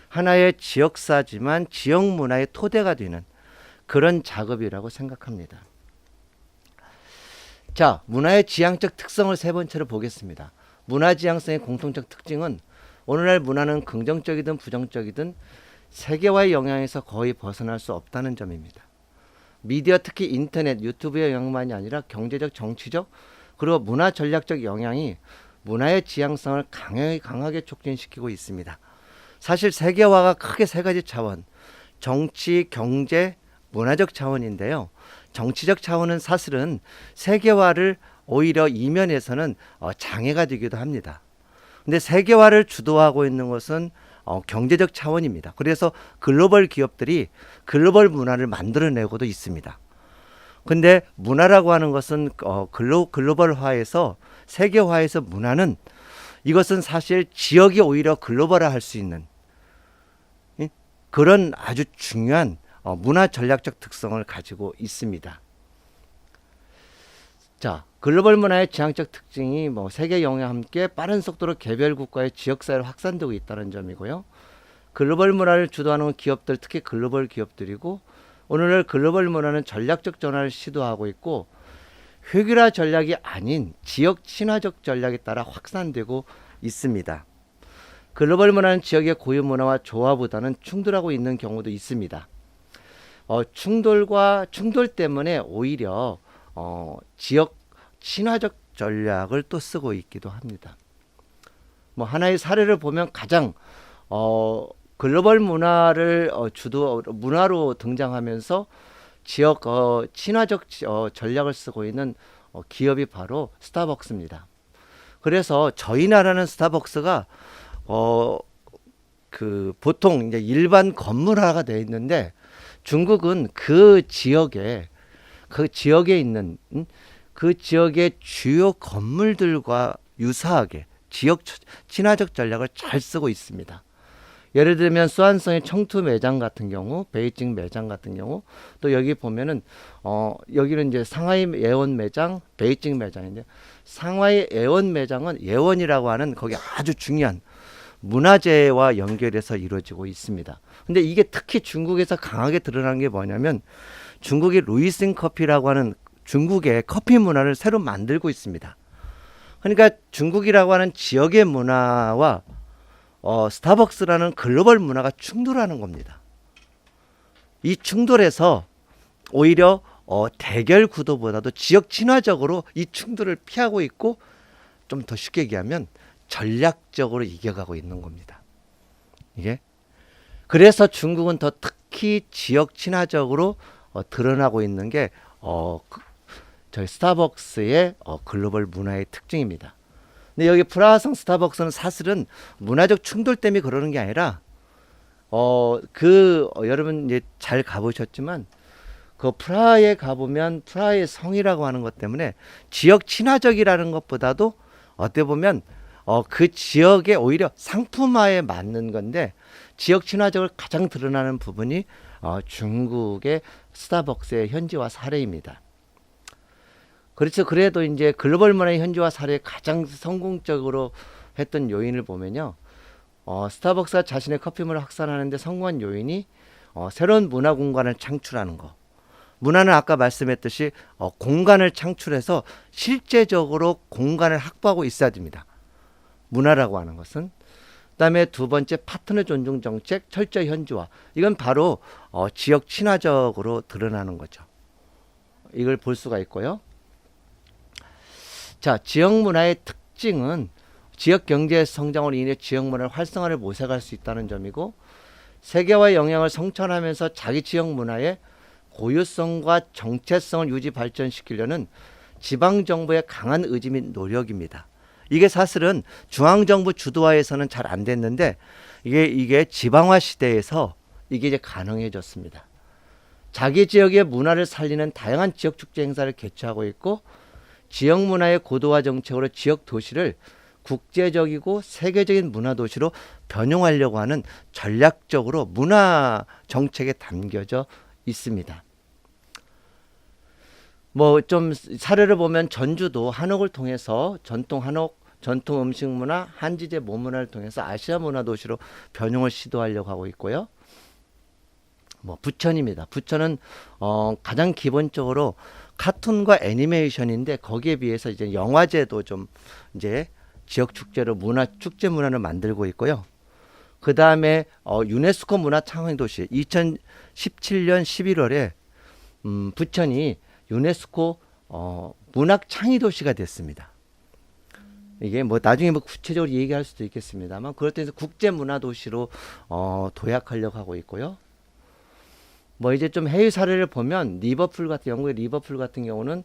하나의 지역사지만 지역 문화의 토대가 되는 그런 작업이라고 생각합니다. 자, 문화의 지향적 특성을 세 번째로 보겠습니다. 문화 지향성의 공통적 특징은 오늘날 문화는 긍정적이든 부정적이든 세계화의 영향에서 거의 벗어날 수 없다는 점입니다. 미디어 특히 인터넷, 유튜브의 영향만이 아니라 경제적, 정치적 그리고 문화 전략적 영향이 문화의 지향성을 강하게 촉진시키고 있습니다. 사실 세계화가 크게 세 가지 차원, 정치, 경제, 문화적 차원인데요. 정치적 차원은 사실은 세계화를 오히려 이면에서는 장애가 되기도 합니다. 근데 세계화를 주도하고 있는 것은 경제적 차원입니다. 그래서 글로벌 기업들이 글로벌 문화를 만들어내고도 있습니다. 근데 문화라고 하는 것은 글로벌화에서 세계화에서 문화는 이것은 사실 지역이 오히려 글로벌화할 수 있는 그런 아주 중요한 문화 전략적 특성을 가지고 있습니다. 자, 글로벌 문화의 지향적 특징이 세계 영향과 함께 빠른 속도로 개별 국가의 지역사회로 확산되고 있다는 점이고요. 글로벌 문화를 주도하는 기업들, 특히 글로벌 기업들이고 오늘날 글로벌 문화는 전략적 전환을 시도하고 있고 획일화 전략이 아닌 지역 친화적 전략에 따라 확산되고 있습니다. 글로벌 문화는 지역의 고유 문화와 조화보다는 충돌하고 있는 경우도 있습니다. 충돌 때문에 오히려 지역 친화적 전략을 또 쓰고 있기도 합니다. 하나의 사례를 보면 가장 글로벌 문화를 주도 문화로 등장하면서 지역 친화적 전략을 쓰고 있는 기업이 바로 스타벅스입니다. 그래서 저희 나라는 스타벅스가 그 보통 이제 일반 건물화가 되어 있는데 중국은 그 지역에 있는 그 지역의 주요 건물들과 유사하게 지역 친화적 전략을 잘 쓰고 있습니다. 예를 들면 수안성의 청투 매장 같은 경우, 베이징 매장 같은 경우, 또 여기 보면은 여기는 이제 상하이 예원 매장, 베이징 매장인데 상하이 예원 매장은 예원이라고 하는 거기 아주 중요한 문화재와 연결해서 이루어지고 있습니다. 근데 이게 특히 중국에서 강하게 드러나는 게 뭐냐면 중국이 루이싱 커피라고 하는 중국의 커피 문화를 새로 만들고 있습니다. 그러니까 중국이라고 하는 지역의 문화와 스타벅스라는 글로벌 문화가 충돌하는 겁니다. 이 충돌에서 오히려 대결 구도보다도 지역 친화적으로 이 충돌을 피하고 있고 좀 더 쉽게 얘기하면 전략적으로 이겨가고 있는 겁니다. 이게 그래서 중국은 더 특히 지역 친화적으로 드러나고 있는 게 저희 스타벅스의 글로벌 문화의 특징입니다. 근데 여기 프라하성 스타벅스는 사실은 문화적 충돌 때문에 그러는 게 아니라 여러분 이제 잘 가보셨지만 그 프라하에 가보면 프라하의 성이라고 하는 것 때문에 지역 친화적이라는 것보다도 어떻게 보면 그 지역의 오히려 상품화에 맞는 건데 지역 친화적을 가장 드러나는 부분이 중국의 스타벅스의 현지화 사례입니다. 그렇죠. 그래도 이제 글로벌 문화의 현지화 사례에 가장 성공적으로 했던 요인을 보면요. 스타벅스가 자신의 커피문화를 확산하는데 성공한 요인이 새로운 문화 공간을 창출하는 거. 문화는 아까 말씀했듯이 공간을 창출해서 실제적으로 공간을 확보하고 있어야 됩니다. 문화라고 하는 것은. 그다음에 두 번째 파트너 존중 정책, 철저히 현지화. 이건 바로 지역 친화적으로 드러나는 거죠. 이걸 볼 수가 있고요. 자, 지역 문화의 특징은 지역 경제 성장으로 인해 지역 문화를 활성화를 모색할 수 있다는 점이고 세계화의 영향을 성찰하면서 자기 지역 문화의 고유성과 정체성을 유지 발전시키려는 지방정부의 강한 의지 및 노력입니다. 이게 사실은 중앙정부 주도하에서는 잘 안 됐는데 이게 지방화 시대에서 이게 이제 가능해졌습니다. 자기 지역의 문화를 살리는 다양한 지역 축제 행사를 개최하고 있고 지역 문화의 고도화 정책으로 지역 도시를 국제적이고 세계적인 문화 도시로 변형하려고 하는 전략적으로 문화 정책에 담겨져 있습니다. 뭐 좀 사례를 보면 전주도 한옥을 통해서 전통 한옥, 전통 음식 문화, 한지제 몸문화를 통해서 아시아 문화 도시로 변형을 시도하려고 하고 있고요. 뭐 부천입니다. 부천은 가장 기본적으로 카툰과 애니메이션인데 거기에 비해서 이제 영화제도 좀 이제 지역 축제로 축제 문화를 만들고 있고요. 그 다음에 유네스코 문화 창의 도시 2017년 11월에 부천이 유네스코 문학 창의 도시가 됐습니다. 이게 뭐 나중에 뭐 구체적으로 얘기할 수도 있겠습니다만 그럴 때에서 국제 문화 도시로 도약하려고 하고 있고요. 뭐 이제 좀 해외 사례를 보면 영국의 리버풀 같은 경우는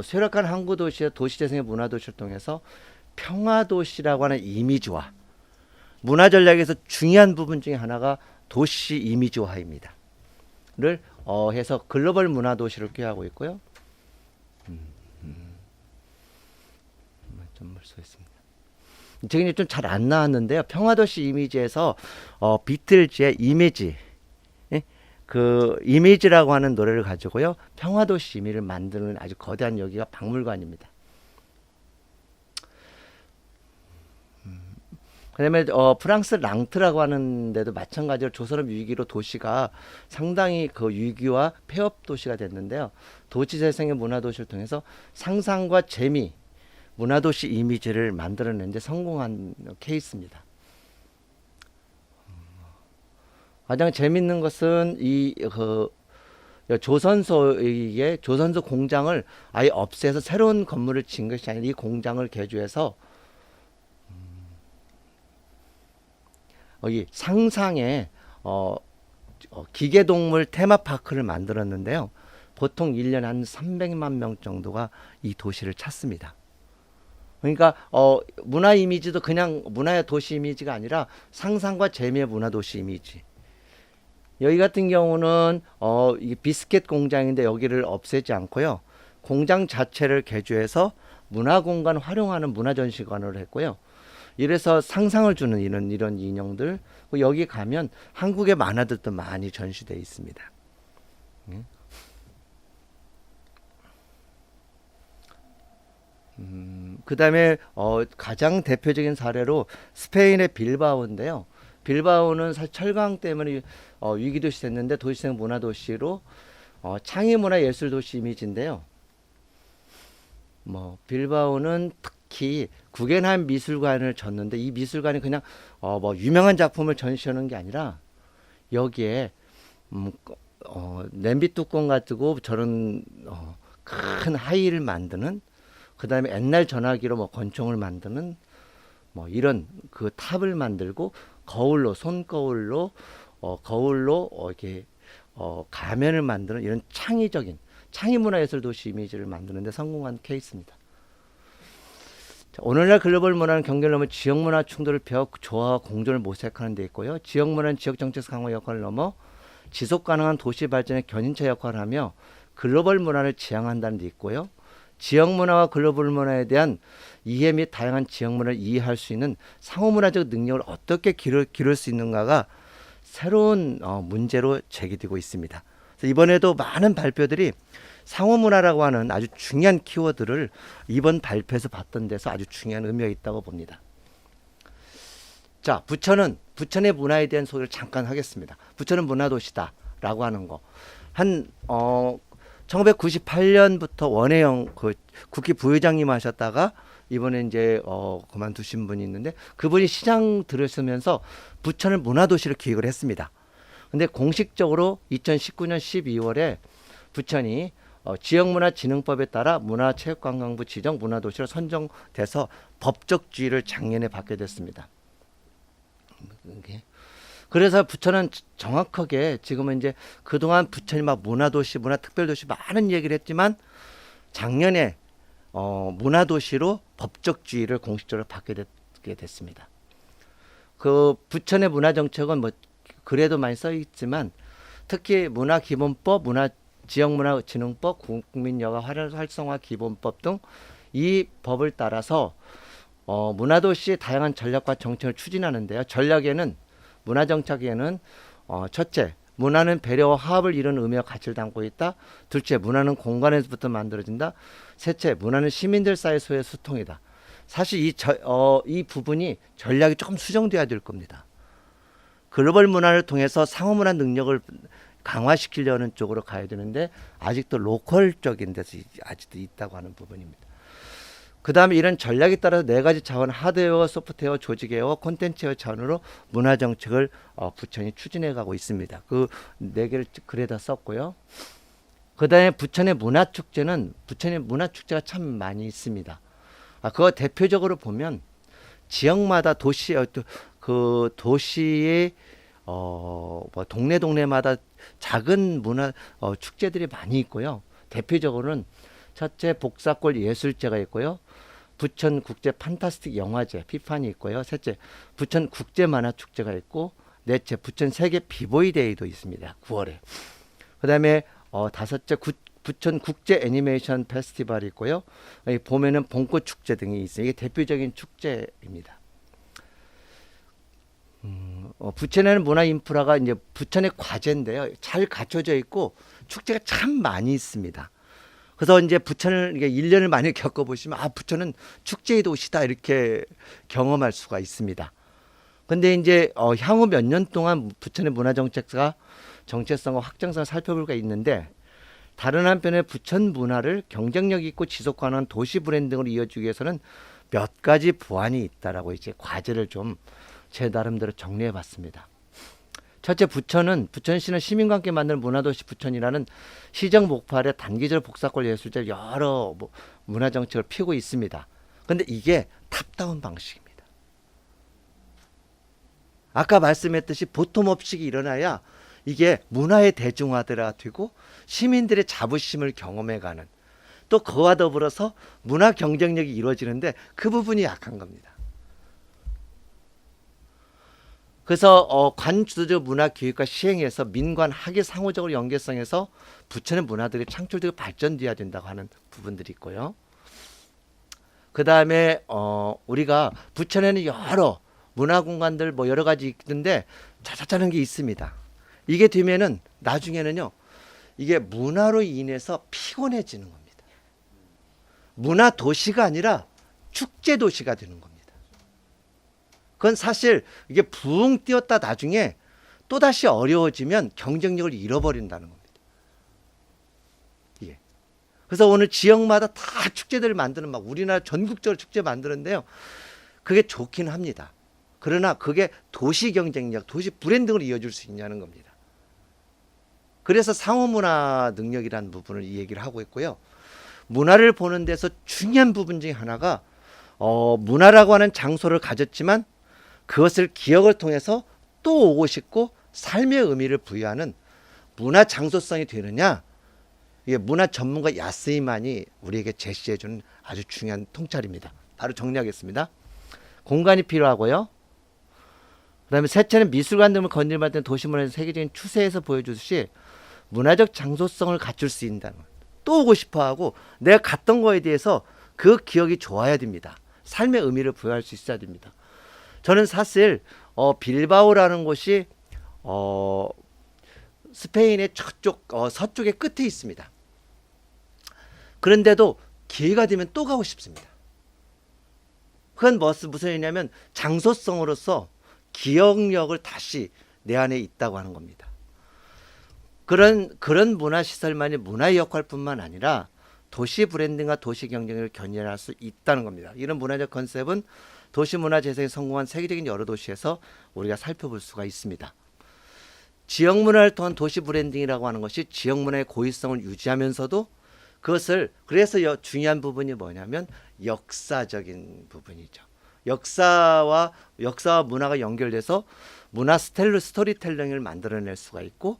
쇠락한 항구 도시의 도시 재생의 문화 도시를 통해서 평화 도시라고 하는 이미지화 문화 전략에서 중요한 부분 중에 하나가 도시 이미지화입니다. 를 해서 글로벌 문화 도시를 꾀하고 있고요. 좀 볼 수 있습니다. 지금 좀 잘 안 나왔는데요. 평화 도시 이미지에서 비틀즈의 이미지, 그 이미지라고 하는 노래를 가지고요. 평화 도시 이미지를 만드는 아주 거대한 여기가 박물관입니다. 그다음에 프랑스 랑트라고 하는 데도 마찬가지로 조선업 위기로 도시가 상당히 그 위기와 폐업 도시가 됐는데요. 도시 재생의 문화 도시를 통해서 상상과 재미, 문화 도시 이미지를 만들어내는데 성공한 케이스입니다. 가장 재밌는 것은 조선소 공장을 아예 없애서 새로운 건물을 지은 것이 아니라 이 공장을 개조해서 이 상상에 기계동물 테마파크를 만들었는데요. 보통 1년에 한 300만 명 정도가 이 도시를 찾습니다. 그러니까 문화 이미지도 그냥 문화의 도시 이미지가 아니라 상상과 재미의 문화 도시 이미지. 여기 같은 경우는 이게 비스켓 공장인데 여기를 없애지 않고요. 공장 자체를 개조해서 문화 공간 활용하는 문화 전시관으로 했고요. 이래서 상상을 주는 이런 인형들. 여기 가면 한국의 만화들도 많이 전시되어 있습니다. 그 다음에 가장 대표적인 사례로 스페인의 빌바오인데요. 빌바오는 사실 철강 때문에 위기도시 됐는데 도시생 문화도시로 창의문화예술도시 이미지인데요. 빌바오는 특히 구겐하임 미술관을 졌는데 이 미술관이 그냥 유명한 작품을 전시하는 게 아니라 여기에 냄비 뚜껑 가지고 저런 큰 하이를 만드는, 그 다음에 옛날 전화기로 권총을 만드는 이런 그 탑을 만들고 거울로 손거울로 이렇게 가면을 만드는 이런 창의적인 창의문화예술 도시 이미지를 만드는데 성공한 케이스입니다. 자, 오늘날 글로벌 문화는 경계를 넘어 지역문화 충돌을 벽 조화와 공존을 모색하는 데 있고요. 지역문화는 지역정책 강화 역할을 넘어 지속가능한 도시 발전의 견인차 역할을 하며 글로벌 문화를 지향한다는 데 있고요. 지역문화와 글로벌 문화에 대한 이해 및 다양한 지역문화를 이해할 수 있는 상호문화적 능력을 어떻게 기를 수 있는가가 새로운 문제로 제기되고 있습니다. 그래서 이번에도 많은 발표들이 상호문화라고 하는 아주 중요한 키워드를 이번 발표에서 봤던 데서 아주 중요한 의미가 있다고 봅니다. 자, 부천의 문화에 대한 소개를 잠깐 하겠습니다. 부천은 문화도시다라고 하는 거. 1998년부터 원혜영 국회 부회장님 하셨다가 이번에 이제 그만두신 분이 있는데 그분이 시장 들으시면서 부천을 문화도시로 기획을 했습니다. 근데 공식적으로 2019년 12월에 부천이 지역문화진흥법에 따라 문화체육관광부 지정 문화도시로 선정돼서 법적 지위를 작년에 받게 됐습니다. 그래서 부천은 정확하게 지금은 이제 그동안 부천이 막 문화도시, 문화특별도시 많은 얘기를 했지만 작년에 문화도시로 법적 지위를 공식적으로 받게 됐습니다. 그 부천의 문화정책은 글에도 많이 써 있지만 특히 문화기본법, 지역문화진흥법, 국민여가 활성화 기본법 등 이 법을 따라서 문화도시의 다양한 전략과 정책을 추진하는데요. 전략에는 문화정책에는 첫째, 문화는 배려와 화합을 이루는 의미와 가치를 담고 있다. 둘째, 문화는 공간에서부터 만들어진다. 셋째, 문화는 시민들 사이에서의 소통이다. 사실 이 부분이 전략이 조금 수정돼야 될 겁니다. 글로벌 문화를 통해서 상호문화 능력을 강화시키려는 쪽으로 가야 되는데 아직도 로컬적인 데서 아직도 있다고 하는 부분입니다. 그 다음에 이런 전략에 따라서 4가지 차원, 하드웨어, 소프트웨어, 조직웨어, 콘텐츠웨어 차원으로 문화정책을 부천이 추진해가고 있습니다. 그 4개를 글에다 썼고요. 그 다음에 부천의 문화축제는 부천의 문화축제가 참 많이 있습니다. 그거 대표적으로 보면 지역마다 도시의 동네마다 작은 문화 축제들이 많이 있고요. 대표적으로는 첫째 복사골 예술제가 있고요. 부천 국제 판타스틱 영화제 피판이 있고요. 셋째 부천 국제 만화 축제가 있고, 넷째 부천 세계 비보이 데이도 있습니다. 9월에. 그다음에 다섯째 부천 국제 애니메이션 페스티벌이 있고요. 봄에는 봄꽃 축제 등이 있어요. 이게 대표적인 축제입니다. 부천에는 문화 인프라가 이제 부천의 과제인데요. 잘 갖춰져 있고 축제가 참 많이 있습니다. 그래서 이제 부천을 1년을 많이 겪어보시면 부천은 축제의 도시다 이렇게 경험할 수가 있습니다. 근데 이제 향후 몇 년 동안 부천의 문화정책과 정체성과 확장성을 살펴볼 게 있는데, 다른 한편에 부천 문화를 경쟁력 있고 지속 가능한 도시 브랜딩으로 이어주기 위해서는 몇 가지 보완이 있다라고 이제 과제를 좀 제 나름대로 정리해 봤습니다. 첫째, 부천시는 시민과 함께 만드는 문화도시 부천이라는 시정 목표 아래 단기적 복사골 예술제 여러 문화정책을 피우고 있습니다. 근데 이게 탑다운 방식입니다. 아까 말씀했듯이 보텀업식이 일어나야 이게 문화의 대중화가 되고 시민들의 자부심을 경험해가는, 또 그와 더불어서 문화 경쟁력이 이루어지는데 그 부분이 약한 겁니다. 그래서 관주도 문화기획과 시행에서 민관 학예 상호적으로 연계성에서 부천의 문화들이 창출되고 발전돼야 된다고 하는 부분들이 있고요. 그 다음에 우리가 부천에는 여러 문화공간들 뭐 여러 가지 있는데 자잘한 게 있습니다. 이게 되면은 나중에는요, 이게 문화로 인해서 피곤해지는 겁니다. 문화 도시가 아니라 축제 도시가 되는 겁니다. 그건 사실 이게 붕 뛰었다 나중에 또다시 어려워지면 경쟁력을 잃어버린다는 겁니다. 예. 그래서 오늘 지역마다 다 축제들을 만드는, 막 우리나라 전국적으로 축제 만드는데요. 그게 좋긴 합니다. 그러나 그게 도시 경쟁력, 도시 브랜딩으로 이어질 수 있냐는 겁니다. 그래서 상호문화 능력이라는 부분을 이 얘기를 하고 있고요. 문화를 보는 데서 중요한 부분 중에 하나가 문화라고 하는 장소를 가졌지만 그것을 기억을 통해서 또 오고 싶고 삶의 의미를 부여하는 문화 장소성이 되느냐, 이게 문화 전문가 야스이만이 우리에게 제시해주는 아주 중요한 통찰입니다. 바로 정리하겠습니다. 공간이 필요하고요. 그 다음에 셋째는 미술관 등을 건드릴 때는 도시문화의 세계적인 추세에서 보여주듯이 문화적 장소성을 갖출 수 있다는 거예요. 또 오고 싶어하고 내가 갔던 거에 대해서 그 기억이 좋아야 됩니다. 삶의 의미를 부여할 수 있어야 됩니다. 저는 사실 빌바오라는 곳이 스페인의 저쪽 서쪽의 끝에 있습니다. 그런데도 기회가 되면 또 가고 싶습니다. 그건 무슨 의미냐면 장소성으로서 기억력을 다시 내 안에 있다고 하는 겁니다. 그런 문화시설만이 문화의 역할뿐만 아니라 도시 브랜딩과 도시 경쟁을 견인할 수 있다는 겁니다. 이런 문화적 컨셉은 도시문화 재생에 성공한 세계적인 여러 도시에서 우리가 살펴볼 수가 있습니다. 지역문화를 통한 도시 브랜딩이라고 하는 것이 지역문화의 고유성을 유지하면서도 그것을, 그래서 중요한 부분이 뭐냐면 역사적인 부분이죠. 역사와 문화가 연결돼서 문화 스토리텔링을 만들어낼 수가 있고,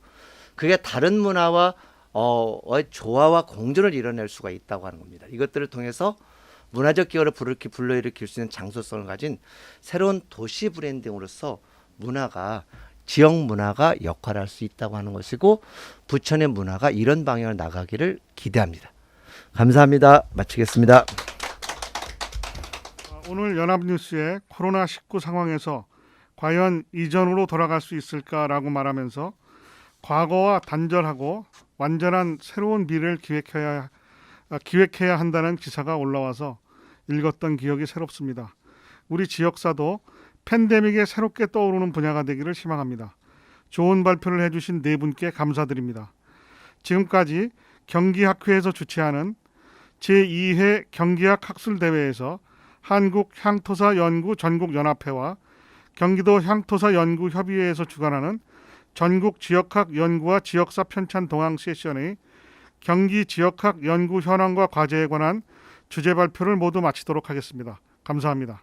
그게 다른 문화와 조화와 공존을 이뤄낼 수가 있다고 하는 겁니다. 이것들을 통해서 문화적 기여를 불러일으킬 수 있는 장소성을 가진 새로운 도시 브랜딩으로서 지역 문화가 역할할 수 있다고 하는 것이고, 부천의 문화가 이런 방향을 나가기를 기대합니다. 감사합니다. 마치겠습니다. 오늘 연합뉴스의 코로나19 상황에서 과연 이전으로 돌아갈 수 있을까라고 말하면서 과거와 단절하고 완전한 새로운 미래를 기획해야 한다는 기사가 올라와서 읽었던 기억이 새롭습니다. 우리 지역사도 팬데믹에 새롭게 떠오르는 분야가 되기를 희망합니다. 좋은 발표를 해주신 네 분께 감사드립니다. 지금까지 경기학회에서 주최하는 제2회 경기학 학술대회에서 한국향토사연구 전국연합회와 경기도 향토사연구협의회에서 주관하는 전국 지역학 연구와 지역사 편찬 동행 세션의 경기 지역학 연구 현황과 과제에 관한 주제 발표를 모두 마치도록 하겠습니다. 감사합니다.